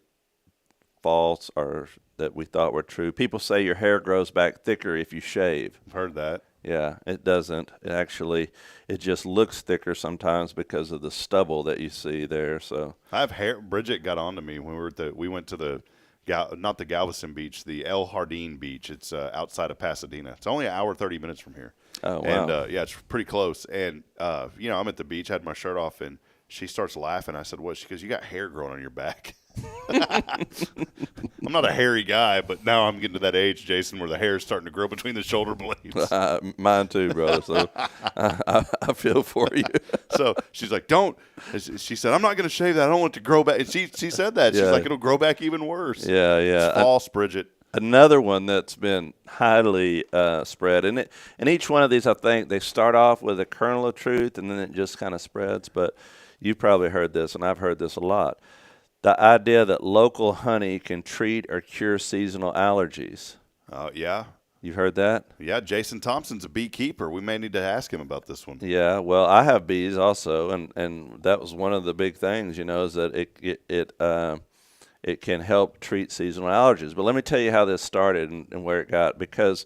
false or that we thought were true. People say your hair grows back thicker if you shave. I've heard that. Yeah, it doesn't. It just looks thicker sometimes because of the stubble that you see there. So I have hair. Bridget got on to me when we went to the not the Galveston beach, the El Jardín beach. It's outside of Pasadena. It's only an hour 30 minutes from here. Oh wow! And yeah, it's pretty close. And I'm at the beach, I had my shirt off, and she starts laughing. I said, "What?" She goes, "You got hair growing on your back." I'm not a hairy guy, but now I'm getting to that age, Jason, where the hair is starting to grow between the shoulder blades. Mine too, brother. So I feel for you. So she's like, "Don't." She said, "I'm not going to shave that. I don't want it to grow back." And she said that. She's like, "It'll grow back even worse." Yeah. It's false, Bridget. Another one that's been highly spread, and each one of these, I think, they start off with a kernel of truth, and then it just kind of spreads. But you've probably heard this, and I've heard this a lot. The idea that local honey can treat or cure seasonal allergies. Yeah. You've heard that? Yeah, Jason Thompson's a beekeeper. We may need to ask him about this one. Yeah, well, I have bees also, and that was one of the big things, is that it can help treat seasonal allergies. But let me tell you how this started and where it got, because,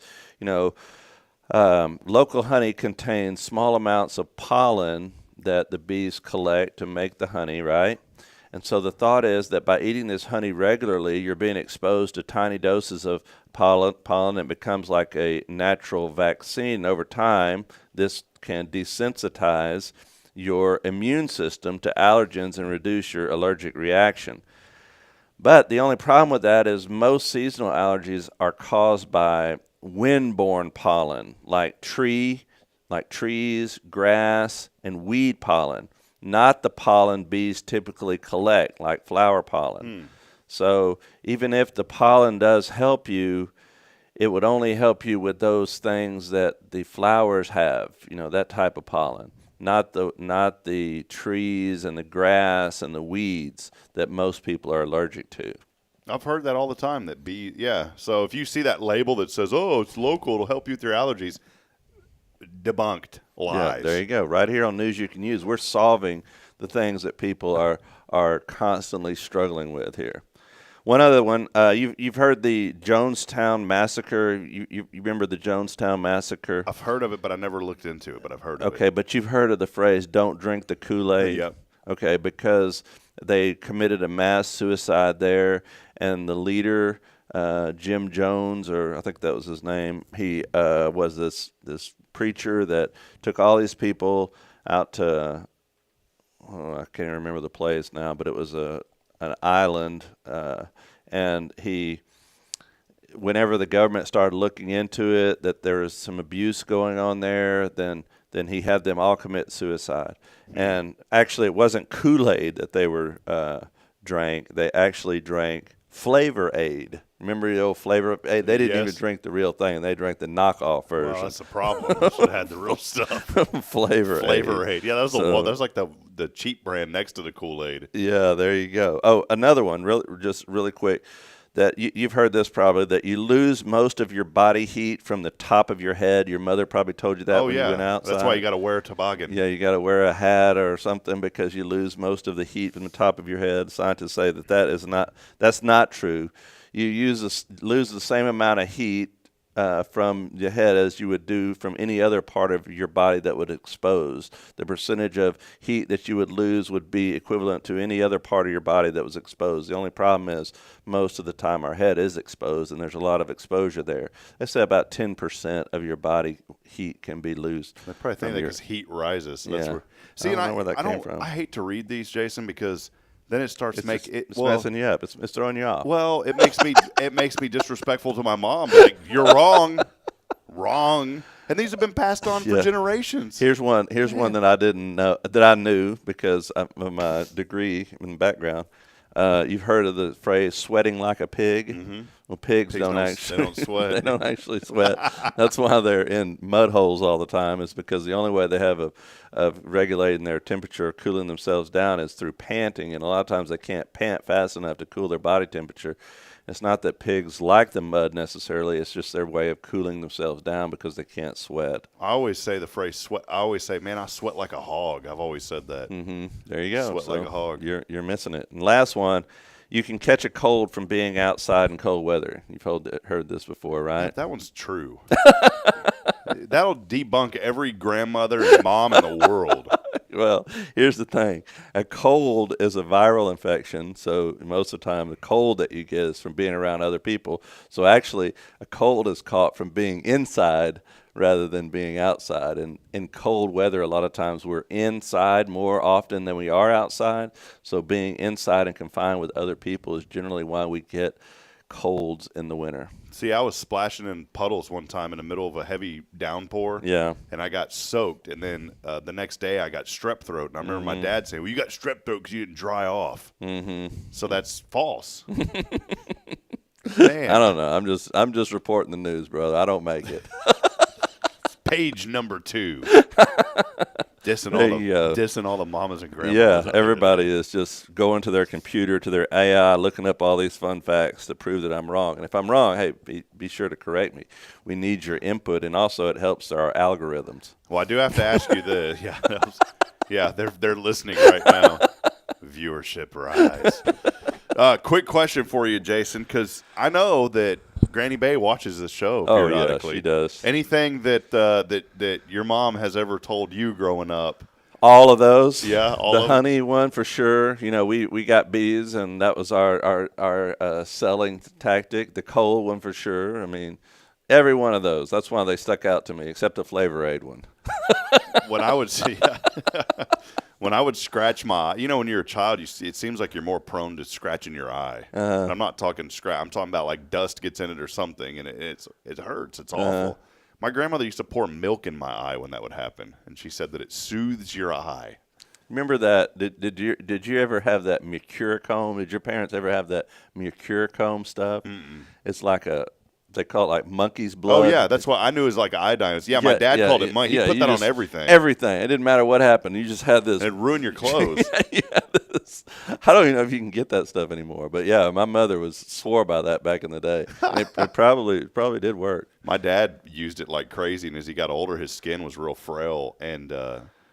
local honey contains small amounts of pollen that the bees collect to make the honey, right? And so the thought is that by eating this honey regularly, you're being exposed to tiny doses of pollen. It becomes like a natural vaccine. Over time, this can desensitize your immune system to allergens and reduce your allergic reaction. But the only problem with that is most seasonal allergies are caused by wind-borne pollen, like trees, grass, and weed pollen. Not the pollen bees typically collect, like flower pollen. So even if the pollen does help you, it would only help you with those things that the flowers have, that type of pollen, not the trees and the grass and the weeds that most people are allergic to. I've heard that all the time, that bee, yeah. So if you see that label that says, "Oh, it's local, it'll help you with your allergies," debunked. Lies. Yeah, there you go. Right here on News You Can Use, we're solving the things that people are constantly struggling with here. One other one, you've heard the Jonestown Massacre. You remember the Jonestown Massacre? I've heard of it, but I never looked into it, but I've heard of it. Okay, but you've heard of the phrase, "Don't drink the Kool-Aid"? Yep. Okay, because they committed a mass suicide there, and the leader, Jim Jones, or I think that was his name, he was this preacher that took all these people out to, I can't remember the place now, but it was an island, and whenever the government started looking into it, that there was some abuse going on there, then he had them all commit suicide. And actually, it wasn't Kool-Aid that they were drank. They actually drank Flavor Aid. Remember the old Flavor Aid? They didn't even drink the real thing. They drank the knockoff version. Well, that's the problem. We should have had the real stuff. Flavor Aid. Yeah, that was like the cheap brand next to the Kool-Aid. Yeah, there you go. Oh, another one, really quick, that you've heard this probably, that you lose most of your body heat from the top of your head. Your mother probably told you that when you went outside. That's why you got to wear a toboggan. Yeah, you got to wear a hat or something because you lose most of the heat from the top of your head. Scientists say that's not true. You lose the same amount of heat from your head as you would do from any other part of your body that would expose. The percentage of heat that you would lose would be equivalent to any other part of your body that was exposed. The only problem is most of the time our head is exposed, and there's a lot of exposure there. They say about 10% of your body heat can be lost. They probably think that because heat rises. So that's Yeah. where, see, I don't know where that came from. I hate to read these, Jason, because then it starts making it. It's messing you up. It's throwing you off. Well, it makes me disrespectful to my mom. Like, you're wrong, and these have been passed on for generations. Here's one that I didn't know, that I knew because of my degree in background. You've heard of the phrase "sweating like a pig." Mm-hmm. Well, pigs don't they don't sweat. They don't actually sweat. That's why they're in mud holes all the time. Is because the only way they have of regulating their temperature, cooling themselves down, is through panting. And a lot of times they can't pant fast enough to cool their body temperature. It's not that pigs like the mud necessarily. It's just their way of cooling themselves down because they can't sweat. I always say the phrase sweat. I always say, man, I sweat like a hog. I've always said that. Mm-hmm. There you go. Sweat like a hog. You're missing it. And last one, you can catch a cold from being outside in cold weather. You've heard this before, right? That one's true. That'll debunk every grandmother and mom in the world. Well, here's the thing. A cold is a viral infection, so most of the time the cold that you get is from being around other people. So actually, a cold is caught from being inside rather than being outside. And in cold weather, a lot of times we're inside more often than we are outside. So being inside and confined with other people is generally why we get colds in the winter. See, I was splashing in puddles one time in the middle of a heavy downpour. Yeah. And I got soaked. And then the next day I got strep throat. And I remember my dad saying, well, you got strep throat because you didn't dry off. Mm-hmm. So that's false. Man. I don't know. I'm just reporting the news, brother. I don't make it. Page number 2. Dissing all the mamas and grandmas. Yeah, everybody is just going to their computer, to their AI, looking up all these fun facts to prove that I'm wrong. And if I'm wrong, hey, be sure to correct me. We need your input, and also it helps our algorithms. Well, I do have to ask you this. Yeah, they're listening right now. Viewership rise. Quick question for you, Jason, because I know that Granny Bay watches this show periodically. Oh, yeah, she does. Anything that your mom has ever told you growing up? All of those. Yeah, the honey one for sure. You know, we got bees, and that was our selling tactic. The cold one for sure. I mean, every one of those. That's why they stuck out to me, except the Flavor Aid one. When I would see. When I would scratch my, when you're a child, it seems like you're more prone to scratching your eye. And I'm not talking scratch. I'm talking about like dust gets in it or something, and it hurts. It's awful. My grandmother used to pour milk in my eye when that would happen, and she said that it soothes your eye. Remember that? Did you ever have that mercurochrome? Did your parents ever have that mercurochrome stuff? Mm-mm. It's like they call it like monkey's blood. Oh, yeah. That's what I knew it was like iodine. Yeah, my dad called it monkey. He put that on everything. Everything. It didn't matter what happened. You just had this. It'd ruin your clothes. I don't even know if you can get that stuff anymore. But, yeah, my mother swore by that back in the day. And it probably did work. My dad used it like crazy, and as he got older, his skin was real frail, and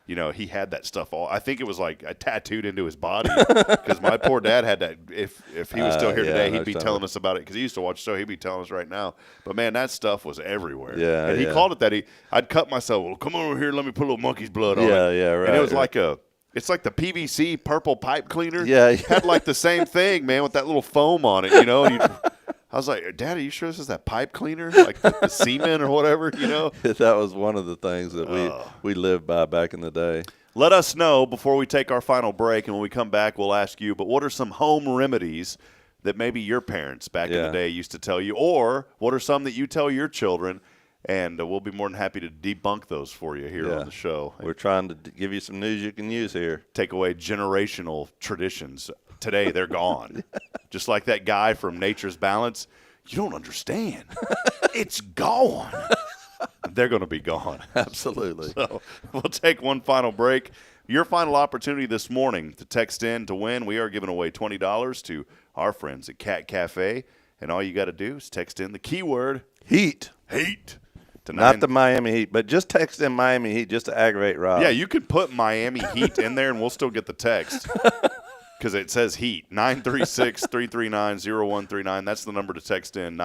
he had that stuff all. I think it was like tattooed into his body because my poor dad had that. If he was still here today, he'd be telling us about it because he used to watch the show. He'd be telling us right now. But man, that stuff was everywhere. Yeah, and he called it that. I'd cut myself. Well, come over here, let me put a little monkey's blood on it. Yeah, right. And it was like it's like the PVC purple pipe cleaner. Yeah, had like the same thing, man, with that little foam on it. And I was like, Dad, are you sure this is that pipe cleaner? Like the semen or whatever, That was one of the things that we lived by back in the day. Let us know before we take our final break, and when we come back, we'll ask you, but what are some home remedies that maybe your parents back in the day used to tell you, or what are some that you tell your children? And we'll be more than happy to debunk those for you here on the show. We're trying to give you some news you can use here. Take away generational traditions. Today, they're gone. Just like that guy from Nature's Balance. You don't understand. It's gone. They're going to be gone. Absolutely. So we'll take one final break. Your final opportunity this morning to text in to win. We are giving away $20 to our friends at Cat Cafe. And all you got to do is text in the keyword heat. Heat. Not the Miami Heat, but just text in Miami Heat just to aggravate Rob. Yeah, you could put Miami Heat in there and we'll still get the text. Because it says heat. 936-339-0139. That's the number to text in.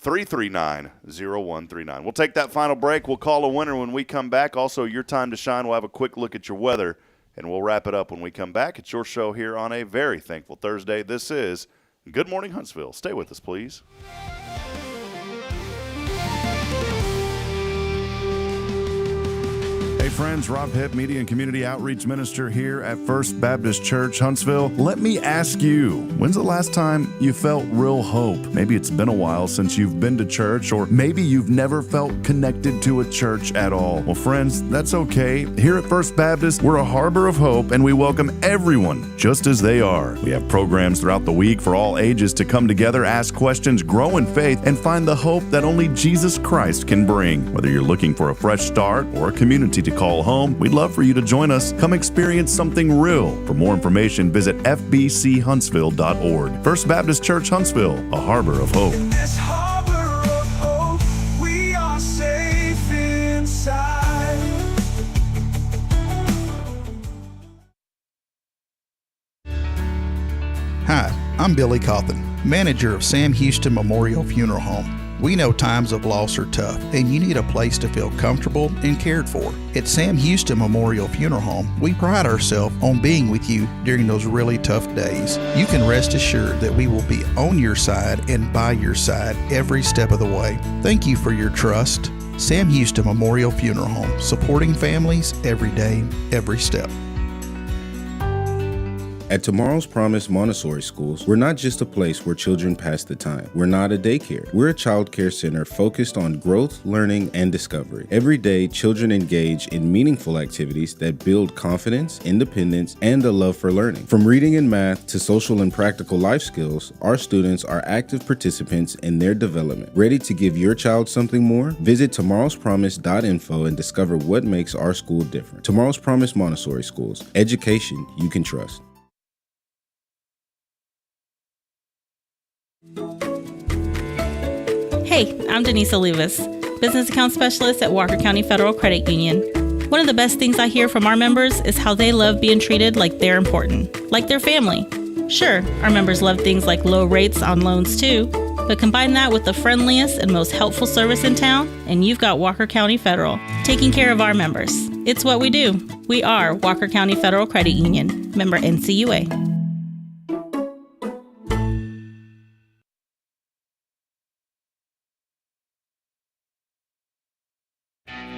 936-339-0139. We'll take that final break. We'll call a winner when we come back. Also, your time to shine. We'll have a quick look at your weather, and we'll wrap it up when we come back. It's your show here on a very thankful Thursday. This is Good Morning Huntsville. Stay with us, please. Hey friends, Rob Hipp, Media and Community Outreach Minister here at First Baptist Church, Huntsville. Let me ask you, when's the last time you felt real hope? Maybe it's been a while since you've been to church, or maybe you've never felt connected to a church at all. Well, friends, that's okay. Here at First Baptist, we're a harbor of hope, and we welcome everyone just as they are. We have programs throughout the week for all ages to come together, ask questions, grow in faith, and find the hope that only Jesus Christ can bring. Whether you're looking for a fresh start or a community to call home, we'd love for you to join us. Come experience something real. For more information, visit fbchuntsville.org. First Baptist Church, Huntsville, a harbor of hope. In this harbor of hope, we are safe inside. Hi, I'm Billy Cawthon, manager of Sam Houston Memorial Funeral Home. We know times of loss are tough, and you need a place to feel comfortable and cared for. At Sam Houston Memorial Funeral Home, we pride ourselves on being with you during those really tough days. You can rest assured that we will be on your side and by your side every step of the way. Thank you for your trust. Sam Houston Memorial Funeral Home, supporting families every day, every step. At Tomorrow's Promise Montessori Schools, we're not just a place where children pass the time. We're not a daycare. We're a child care center focused on growth, learning, and discovery. Every day, children engage in meaningful activities that build confidence, independence, and a love for learning. From reading and math to social and practical life skills, our students are active participants in their development. Ready to give your child something more? Visit tomorrowspromise.info and discover what makes our school different. Tomorrow's Promise Montessori Schools. Education you can trust. Hey, I'm Denise Olivas, Business Account Specialist at Walker County Federal Credit Union. One of the best things I hear from our members is how they love being treated like they're important, like their family. Sure, our members love things like low rates on loans too, but combine that with the friendliest and most helpful service in town, and you've got Walker County Federal, taking care of our members. It's what we do. We are Walker County Federal Credit Union, member NCUA.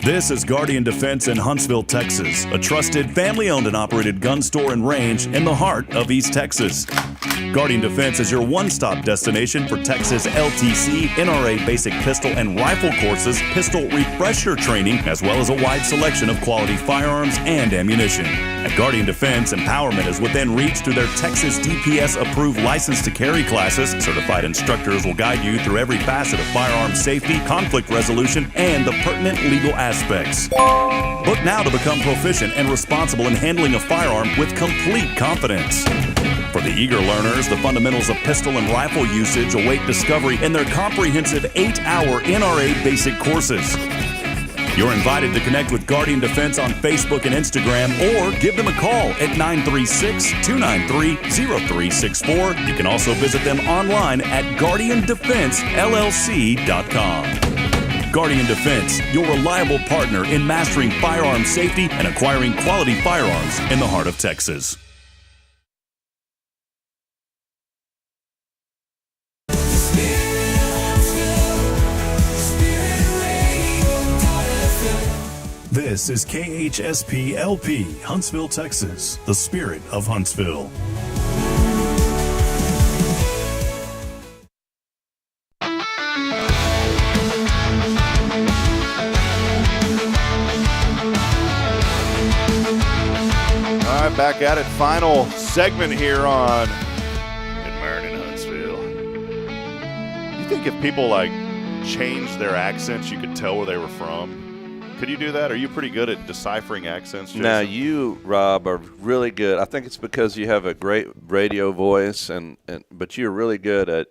This is Guardian Defense in Huntsville, Texas, a trusted family-owned and operated gun store and range in the heart of East Texas. Guardian Defense is your one-stop destination for Texas LTC, NRA basic pistol and rifle courses, pistol refresher training, as well as a wide selection of quality firearms and ammunition. At Guardian Defense, empowerment is within reach through their Texas DPS-approved license to carry classes. Certified instructors will guide you through every facet of firearm safety, conflict resolution, and the pertinent legal aspects. Book now to become proficient and responsible in handling a firearm with complete confidence. For the eager learners, the fundamentals of pistol and rifle usage await discovery in their comprehensive 8-hour NRA basic courses. You're invited to connect with Guardian Defense on Facebook and Instagram, or give them a call at 936-293-0364. You can also visit them online at guardiandefensellc.com. Guardian Defense, your reliable partner in mastering firearm safety and acquiring quality firearms in the heart of Texas. This is KHSP LP, Huntsville, Texas, the spirit of Huntsville. All right, back at it. Final segment here on Good Morning Huntsville. You think if people like changed their accents, you could tell where they were from? Could you do that? Are you pretty good at deciphering accents, Jason? Now, you, Rob, are really good. I think it's because you have a great radio voice, but you're really good at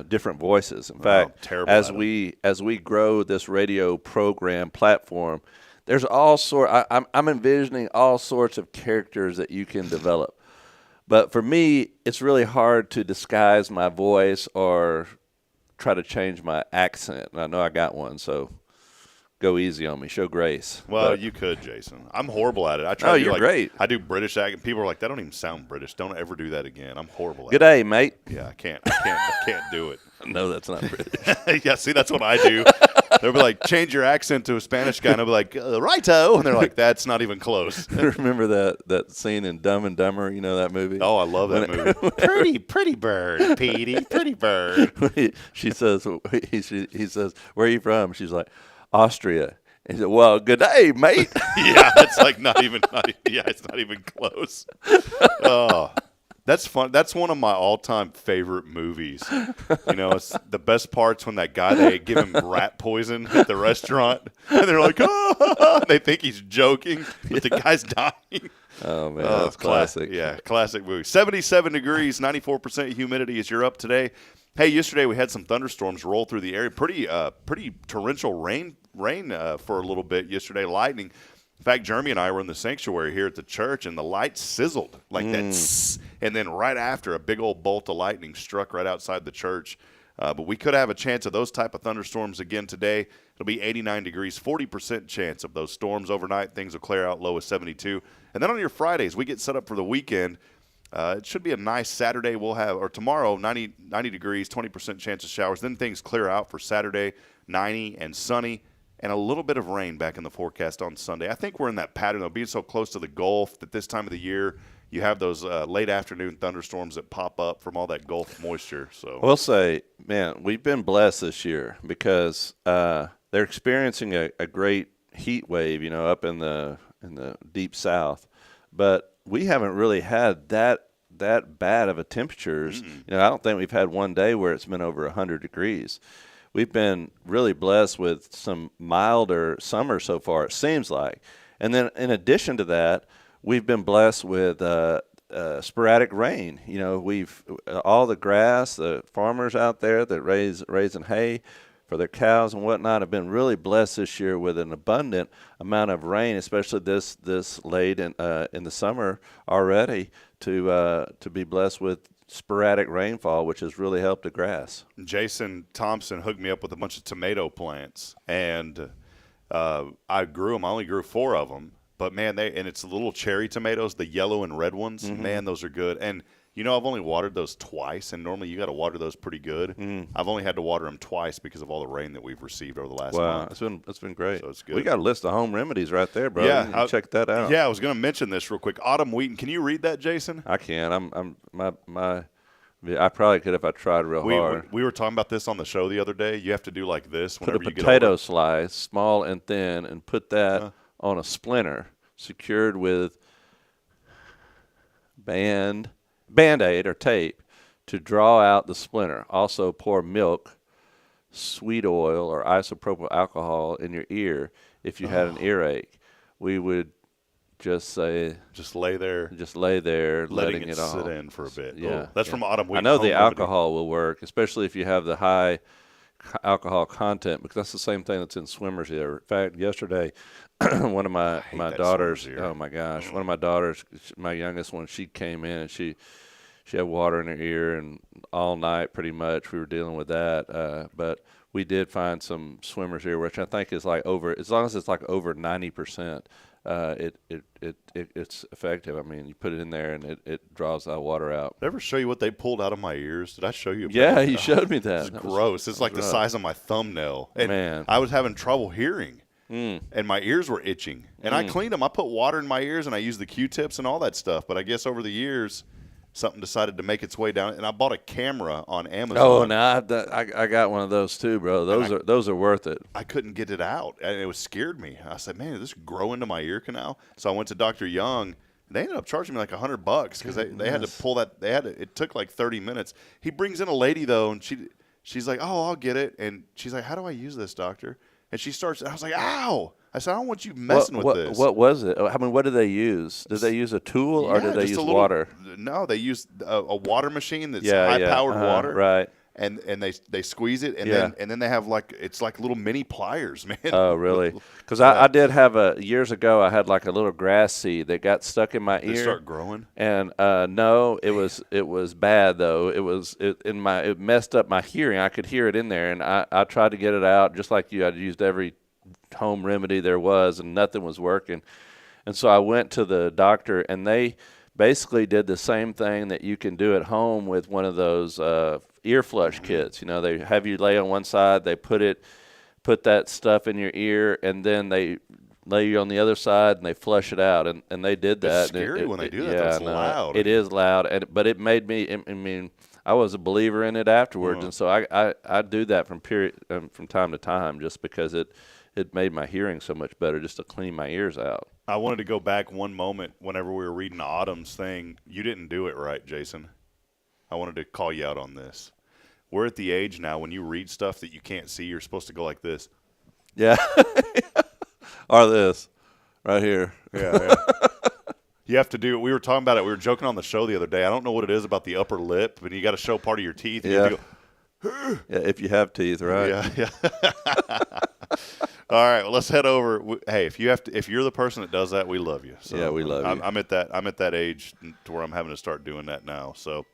different voices. In fact, as we grow this radio program platform, there's all I'm envisioning all sorts of characters that you can develop. But for me, it's really hard to disguise my voice or try to change my accent. And I know I got one, so go easy on me. Show grace. Well, you could, Jason. I'm horrible at it. I try to you're great. I do British accent. People are like, that don't even sound British. Don't ever do that again. I'm horrible at it. Good day, mate. Yeah, I can't do it. No, that's not British. Yeah, see, that's what I do. They'll be like, change your accent to a Spanish guy, and I'll be like, righto, and they're like, that's not even close. Remember that scene in Dumb and Dumber? You know that movie? Oh, I love that movie. Pretty bird, Petey, pretty bird. He says, where are you from? She's like, Austria. He said, well, good day, mate. Yeah, it's like it's not even close. Oh, that's fun. That's one of my all-time favorite movies. You know, it's the best part's when that guy, they give him rat poison at the restaurant, and they're like, oh, they think he's joking, but the guy's dying. Oh, man, that's classic. Yeah, classic movie. 77 degrees, 94% humidity as you're up today. Hey, yesterday we had some thunderstorms roll through the area. Pretty torrential rain for a little bit yesterday, lightning. In fact, Jeremy and I were in the sanctuary here at the church, and the light sizzled like that. Tss, and then right after, a big old bolt of lightning struck right outside the church. But we could have a chance of those type of thunderstorms again today. It'll be 89 degrees, 40% chance of those storms overnight. Things will clear out, low as 72. And then on your Fridays, we get set up for the weekend. It should be a nice Saturday. We'll have, or tomorrow, 90 degrees, 20% chance of showers. Then things clear out for Saturday, 90 and sunny, and a little bit of rain back in the forecast on Sunday. I think we're in that pattern, though, being so close to the Gulf that this time of the year you have those late afternoon thunderstorms that pop up from all that Gulf moisture. So I will say, man, we've been blessed this year because they're experiencing a great heat wave, you know, up in the deep south, but we haven't really had that bad of a temperatures. You know, I don't think we've had one day where it's been over 100 degrees. We've been really blessed with some milder summer so far, it seems like. And then in addition to that, we've been blessed with sporadic rain. You know, we've all the grass, the farmers out there that raising hay for their cows and whatnot have been really blessed this year with an abundant amount of rain, especially this late in the summer already, to be blessed with sporadic rainfall, which has really helped the grass. Jason Thompson hooked me up with a bunch of tomato plants, and I grew them. I only grew 4 of them, but man, and it's the little cherry tomatoes, the yellow and red ones. Mm-hmm. Man, those are good. And you know, I've only watered those twice, and normally you got to water those pretty good. I've only had to water them twice because of all the rain that we've received over the last month. Wow, it's been great. So it's good. We got a list of home remedies right there, bro. Yeah, check that out. Yeah, I was going to mention this real quick. Autumn Wheaton, can you read that, Jason? I can. I probably could if I tried real hard. We were talking about this on the show the other day. You have to do like this whenever you get Put a potato slice, small and thin, and put that on a splinter secured with Band-Aid or tape to draw out the splinter. Also pour milk, sweet oil, or isopropyl alcohol in your ear if you had an earache. We would just lay there, letting it sit in for a bit. Yeah, that's from Autumn Wheaton. I know the alcohol will work, especially if you have the high alcohol content, because that's the same thing that's in swimmers here. In fact, yesterday, one of my daughters, oh my gosh, one of my daughters, my youngest one, she came in and she had water in her ear, and all night pretty much we were dealing with that. But we did find some swimmers here, which I think is like as long as it's like over 90%, it's effective. I mean, you put it in there and it draws that water out. Did I ever show you what they pulled out of my ears? Did I show you? Yeah, you showed me that. It's gross. It's like the size of my thumbnail. And man, I was having trouble hearing. And my ears were itching. And I cleaned them. I put water in my ears, and I used the Q-tips and all that stuff. But I guess over the years, something decided to make its way down. And I bought a camera on Amazon. Oh, no, I got one of those too, bro. Those are worth it. I couldn't get it out, and it scared me. I said, man, did this grow into my ear canal? So I went to Dr. Young. And they ended up charging me like $100 because they had to pull that. It took like 30 minutes. He brings in a lady, though, and she's like, oh, I'll get it. And she's like, how do I use this, doctor? And she starts, I was like, ow. I said, I don't want you messing with this. What was it? I mean, what did they use? Did they use a tool or did they use water? No, they used a water machine that's high-powered water. Right. And they squeeze it, and then they have it's like little mini pliers, man. Oh, really? Because I did have years ago, I had like a little grass seed that got stuck in my ear. Did it start growing? And no, it was bad though. It messed up my hearing. I could hear it in there, and I tried to get it out just like you. I used every home remedy there was, and nothing was working. And so I went to the doctor, and they basically did the same thing that you can do at home with one of those ear flush kits. You know, they have you lay on one side, they put put that stuff in your ear, and then they lay you on the other side and they flush it out, and they did that. It's scary when they do that. Yeah, That's loud. It is loud, but it made me. I mean, I was a believer in it afterwards, and so I do that from time to time just because it made my hearing so much better just to clean my ears out. I wanted to go back one moment whenever we were reading Autumn's thing. You didn't do it right, Jason. I wanted to call you out on this. We're at the age now when you read stuff that you can't see, you're supposed to go like this. Yeah. Or this right here. Yeah. You have to do it. We were talking about it. We were joking on the show the other day. I don't know what it is about the upper lip, but you got to show part of your teeth. And you have to go, yeah, if you have teeth, right? Yeah. All right, well, let's head over. Hey, if you're the person that does that, we love you. So yeah, we love you. I'm at that age to where I'm having to start doing that now. So,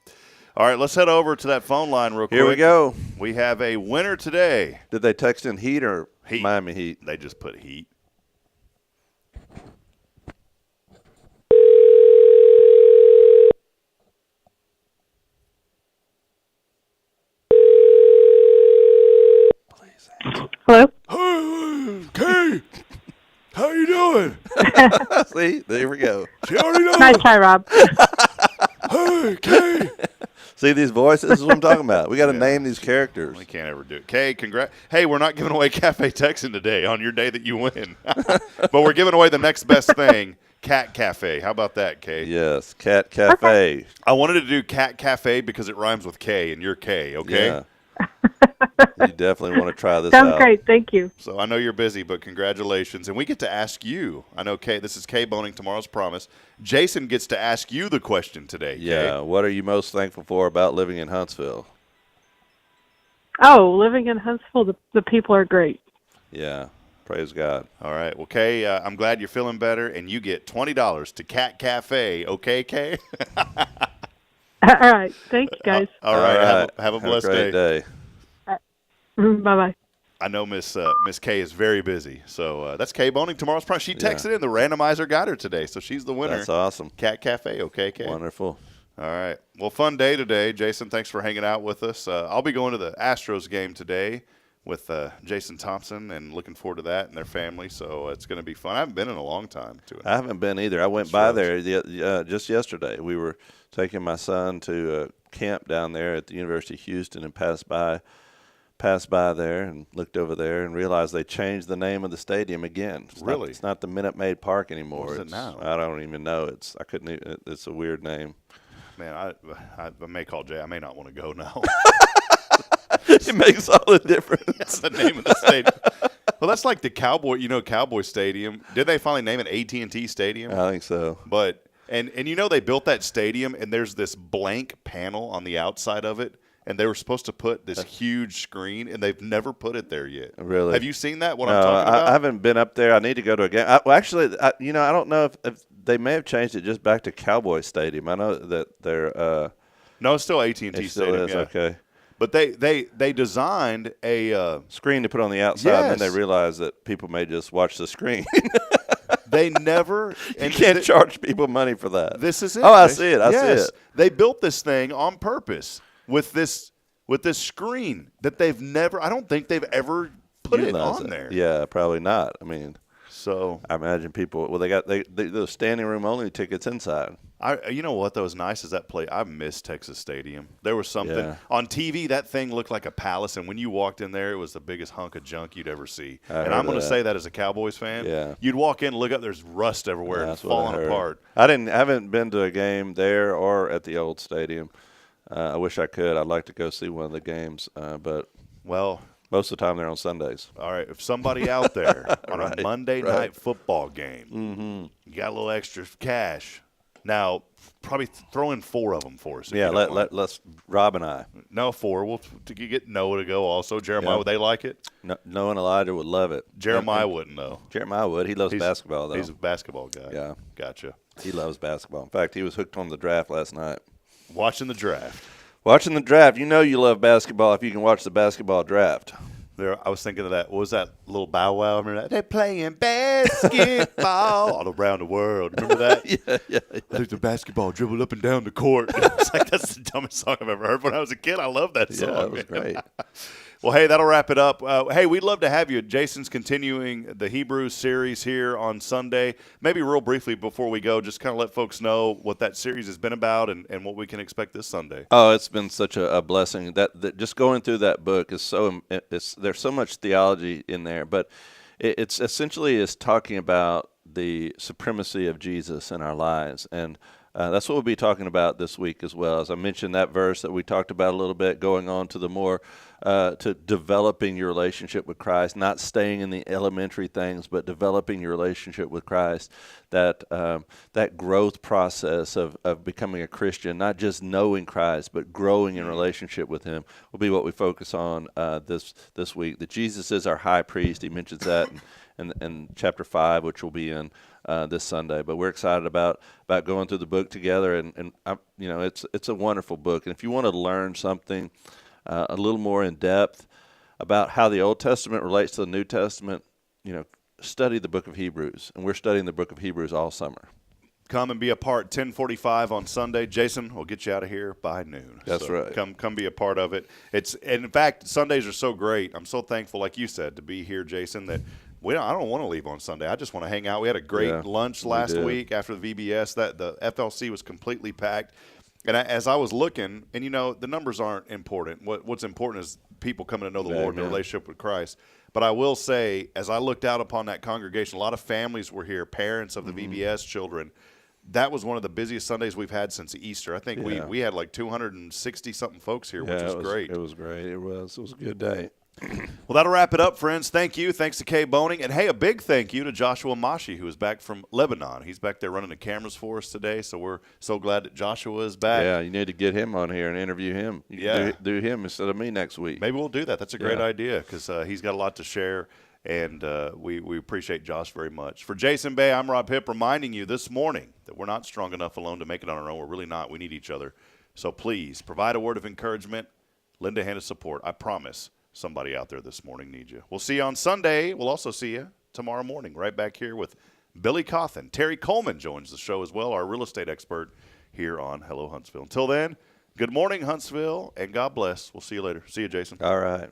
all right, let's head over to that phone line real quick. Here we go. We have a winner today. Did they text in Heat or Heat? Miami Heat? They just put Heat. Hello? Hey, Kay, how you doing? See, there we go. She already knows. Nice try, Rob. Hey, Kay. See these voices? This is what I'm talking about. We got to name these characters. We can't ever do it. Kay, congrats. Hey, we're not giving away Cafe Texan today on your day that you win. But we're giving away the next best thing, Cat Cafe. How about that, Kay? Yes, Cat Cafe. I wanted to do Cat Cafe because it rhymes with K, and you're Kay, okay? Yeah. You definitely want to try this out. Sounds great. Thank you. So I know you're busy, but congratulations. And we get to ask you. I know, Kay, this is Kay Boning, Tomorrow's Promise. Jason gets to ask you the question today, Kay. Yeah. What are you most thankful for about living in Huntsville? Oh, living in Huntsville, the people are great. Yeah. Praise God. All right. Well, Kay, I'm glad you're feeling better, and you get $20 to Cat Cafe. Okay, Kay? All right. Thank you, guys. All right. Have a blessed great day. Bye-bye. I know Miss Kay is very busy. So that's Kay Boning, Tomorrow's Promise. She texted in. The randomizer got her today, so she's the winner. That's awesome. Cat Cafe. Okay, Kay? Wonderful. All right. Well, fun day today. Jason, thanks for hanging out with us. I'll be going to the Astros game today with Jason Thompson and looking forward to that and their family. So it's going to be fun. I haven't been in a long time. I haven't been either. I went by there just yesterday. We were taking my son to camp down there at the University of Houston and passed by there and looked over there and realized they changed the name of the stadium again. It's not the Minute Maid Park anymore. What is it now? I don't even know. It's a weird name. Man, I may call Jay. I may not want to go now. It makes all the difference. The name of the stadium. Well, that's like the Cowboy Stadium. Did they finally name it AT&T Stadium? I think so. But and they built that stadium and there's this blank panel on the outside of it. And they were supposed to put this huge screen, and they've never put it there yet. Really? Have you seen that? I'm no, talking about? I haven't been up there. I need to go to a game. I don't know if they may have changed it just back to Cowboy Stadium. I know that they're no, it's still AT&T it Stadium. Still is, yeah. Okay. But they designed a screen to put on the outside, and then they realized that people may just watch the screen. They never. You can't charge people money for that. This is it. Oh, I see it. I see it. They built this thing on purpose. With this screen that they've never, I don't think they've ever put it on there. Yeah, probably not. I mean, so I imagine people. Well, they got those standing room only tickets inside. You know what? That was nice. Is that play? I miss Texas Stadium. There was something on TV. That thing looked like a palace, and when you walked in there, it was the biggest hunk of junk you'd ever see. And I'm going to say that as a Cowboys fan. Yeah, you'd walk in, and look up, there's rust everywhere and falling apart. I haven't been to a game there or at the old stadium. I wish I could. I'd like to go see one of the games, but most of the time they're on Sundays. All right, if somebody out there on a Monday night football game, you got a little extra cash. Now, probably throw in 4 of them for us. Yeah, let's Rob and I. No, 4. We'll get Noah to go also. Jeremiah, would they like it? Noah and Elijah would love it. Jeremiah wouldn't, though. Jeremiah would. He loves basketball, though. He's a basketball guy. Yeah. Gotcha. He loves basketball. In fact, he was hooked on the draft last night. Watching the draft. You know you love basketball if you can watch the basketball draft. I was thinking of that. What was that little Bow Wow? Remember that? They're playing basketball all around the world. Remember that? Yeah. I think the basketball dribbled up and down the court. It's like that's the dumbest song I've ever heard. When I was a kid, I loved that song. Yeah, that was great. Well, hey, that'll wrap it up. Hey, we'd love to have you. Jason's continuing the Hebrews series here on Sunday. Maybe real briefly before we go, just kind of let folks know what that series has been about and what we can expect this Sunday. Oh, it's been such a blessing. That just going through that book is there's so much theology in there, but it's essentially is talking about the supremacy of Jesus in our lives, and that's what we'll be talking about this week as well. As I mentioned, that verse that we talked about a little bit, going on to the more to developing your relationship with Christ, not staying in the elementary things, but developing your relationship with Christ. That growth process of becoming a Christian, not just knowing Christ, but growing in relationship with Him, will be what we focus on this week. That Jesus is our high priest. He mentions that in chapter 5, which will be in this Sunday. But we're excited about going through the book together, and it's a wonderful book. And if you want to learn something a little more in depth about how the Old Testament relates to the New Testament, study the book of Hebrews. And we're studying the book of Hebrews all summer. Come and be a part. 10:45 on Sunday. Jason will get you out of here by noon. That's right. Come be a part of it. And in fact, Sundays are so great. I'm so thankful, like you said, to be here, Jason, that I don't want to leave on Sunday. I just want to hang out. We had a great lunch last week after the VBS. The FLC was completely packed. And as I was looking, and the numbers aren't important. What's important is people coming to know the Lord and their relationship with Christ. But I will say, as I looked out upon that congregation, a lot of families were here, parents of the VBS children. That was one of the busiest Sundays we've had since Easter. I think we had like 260-something folks here, which was great. It was great. It was a good day. Well, that'll wrap it up, friends. Thank you. Thanks to Kay Boning. And, hey, a big thank you to Joshua Mashi, who is back from Lebanon. He's back there running the cameras for us today, so we're so glad that Joshua is back. Yeah, you need to get him on here and interview him. Do him instead of me next week. Maybe we'll do that. That's a great idea because he's got a lot to share, and we appreciate Josh very much. For Jason Bay, I'm Rob Hipp, reminding you this morning that we're not strong enough alone to make it on our own. We're really not. We need each other. So please provide a word of encouragement, lend a hand of support. I promise somebody out there this morning needs you. We'll see you on Sunday. We'll also see you tomorrow morning right back here with Billy Cawthon. Terry Coleman joins the show as well, our real estate expert here on Hello Huntsville. Until then, good morning, Huntsville, and God bless. We'll see you later. See you, Jason. All right.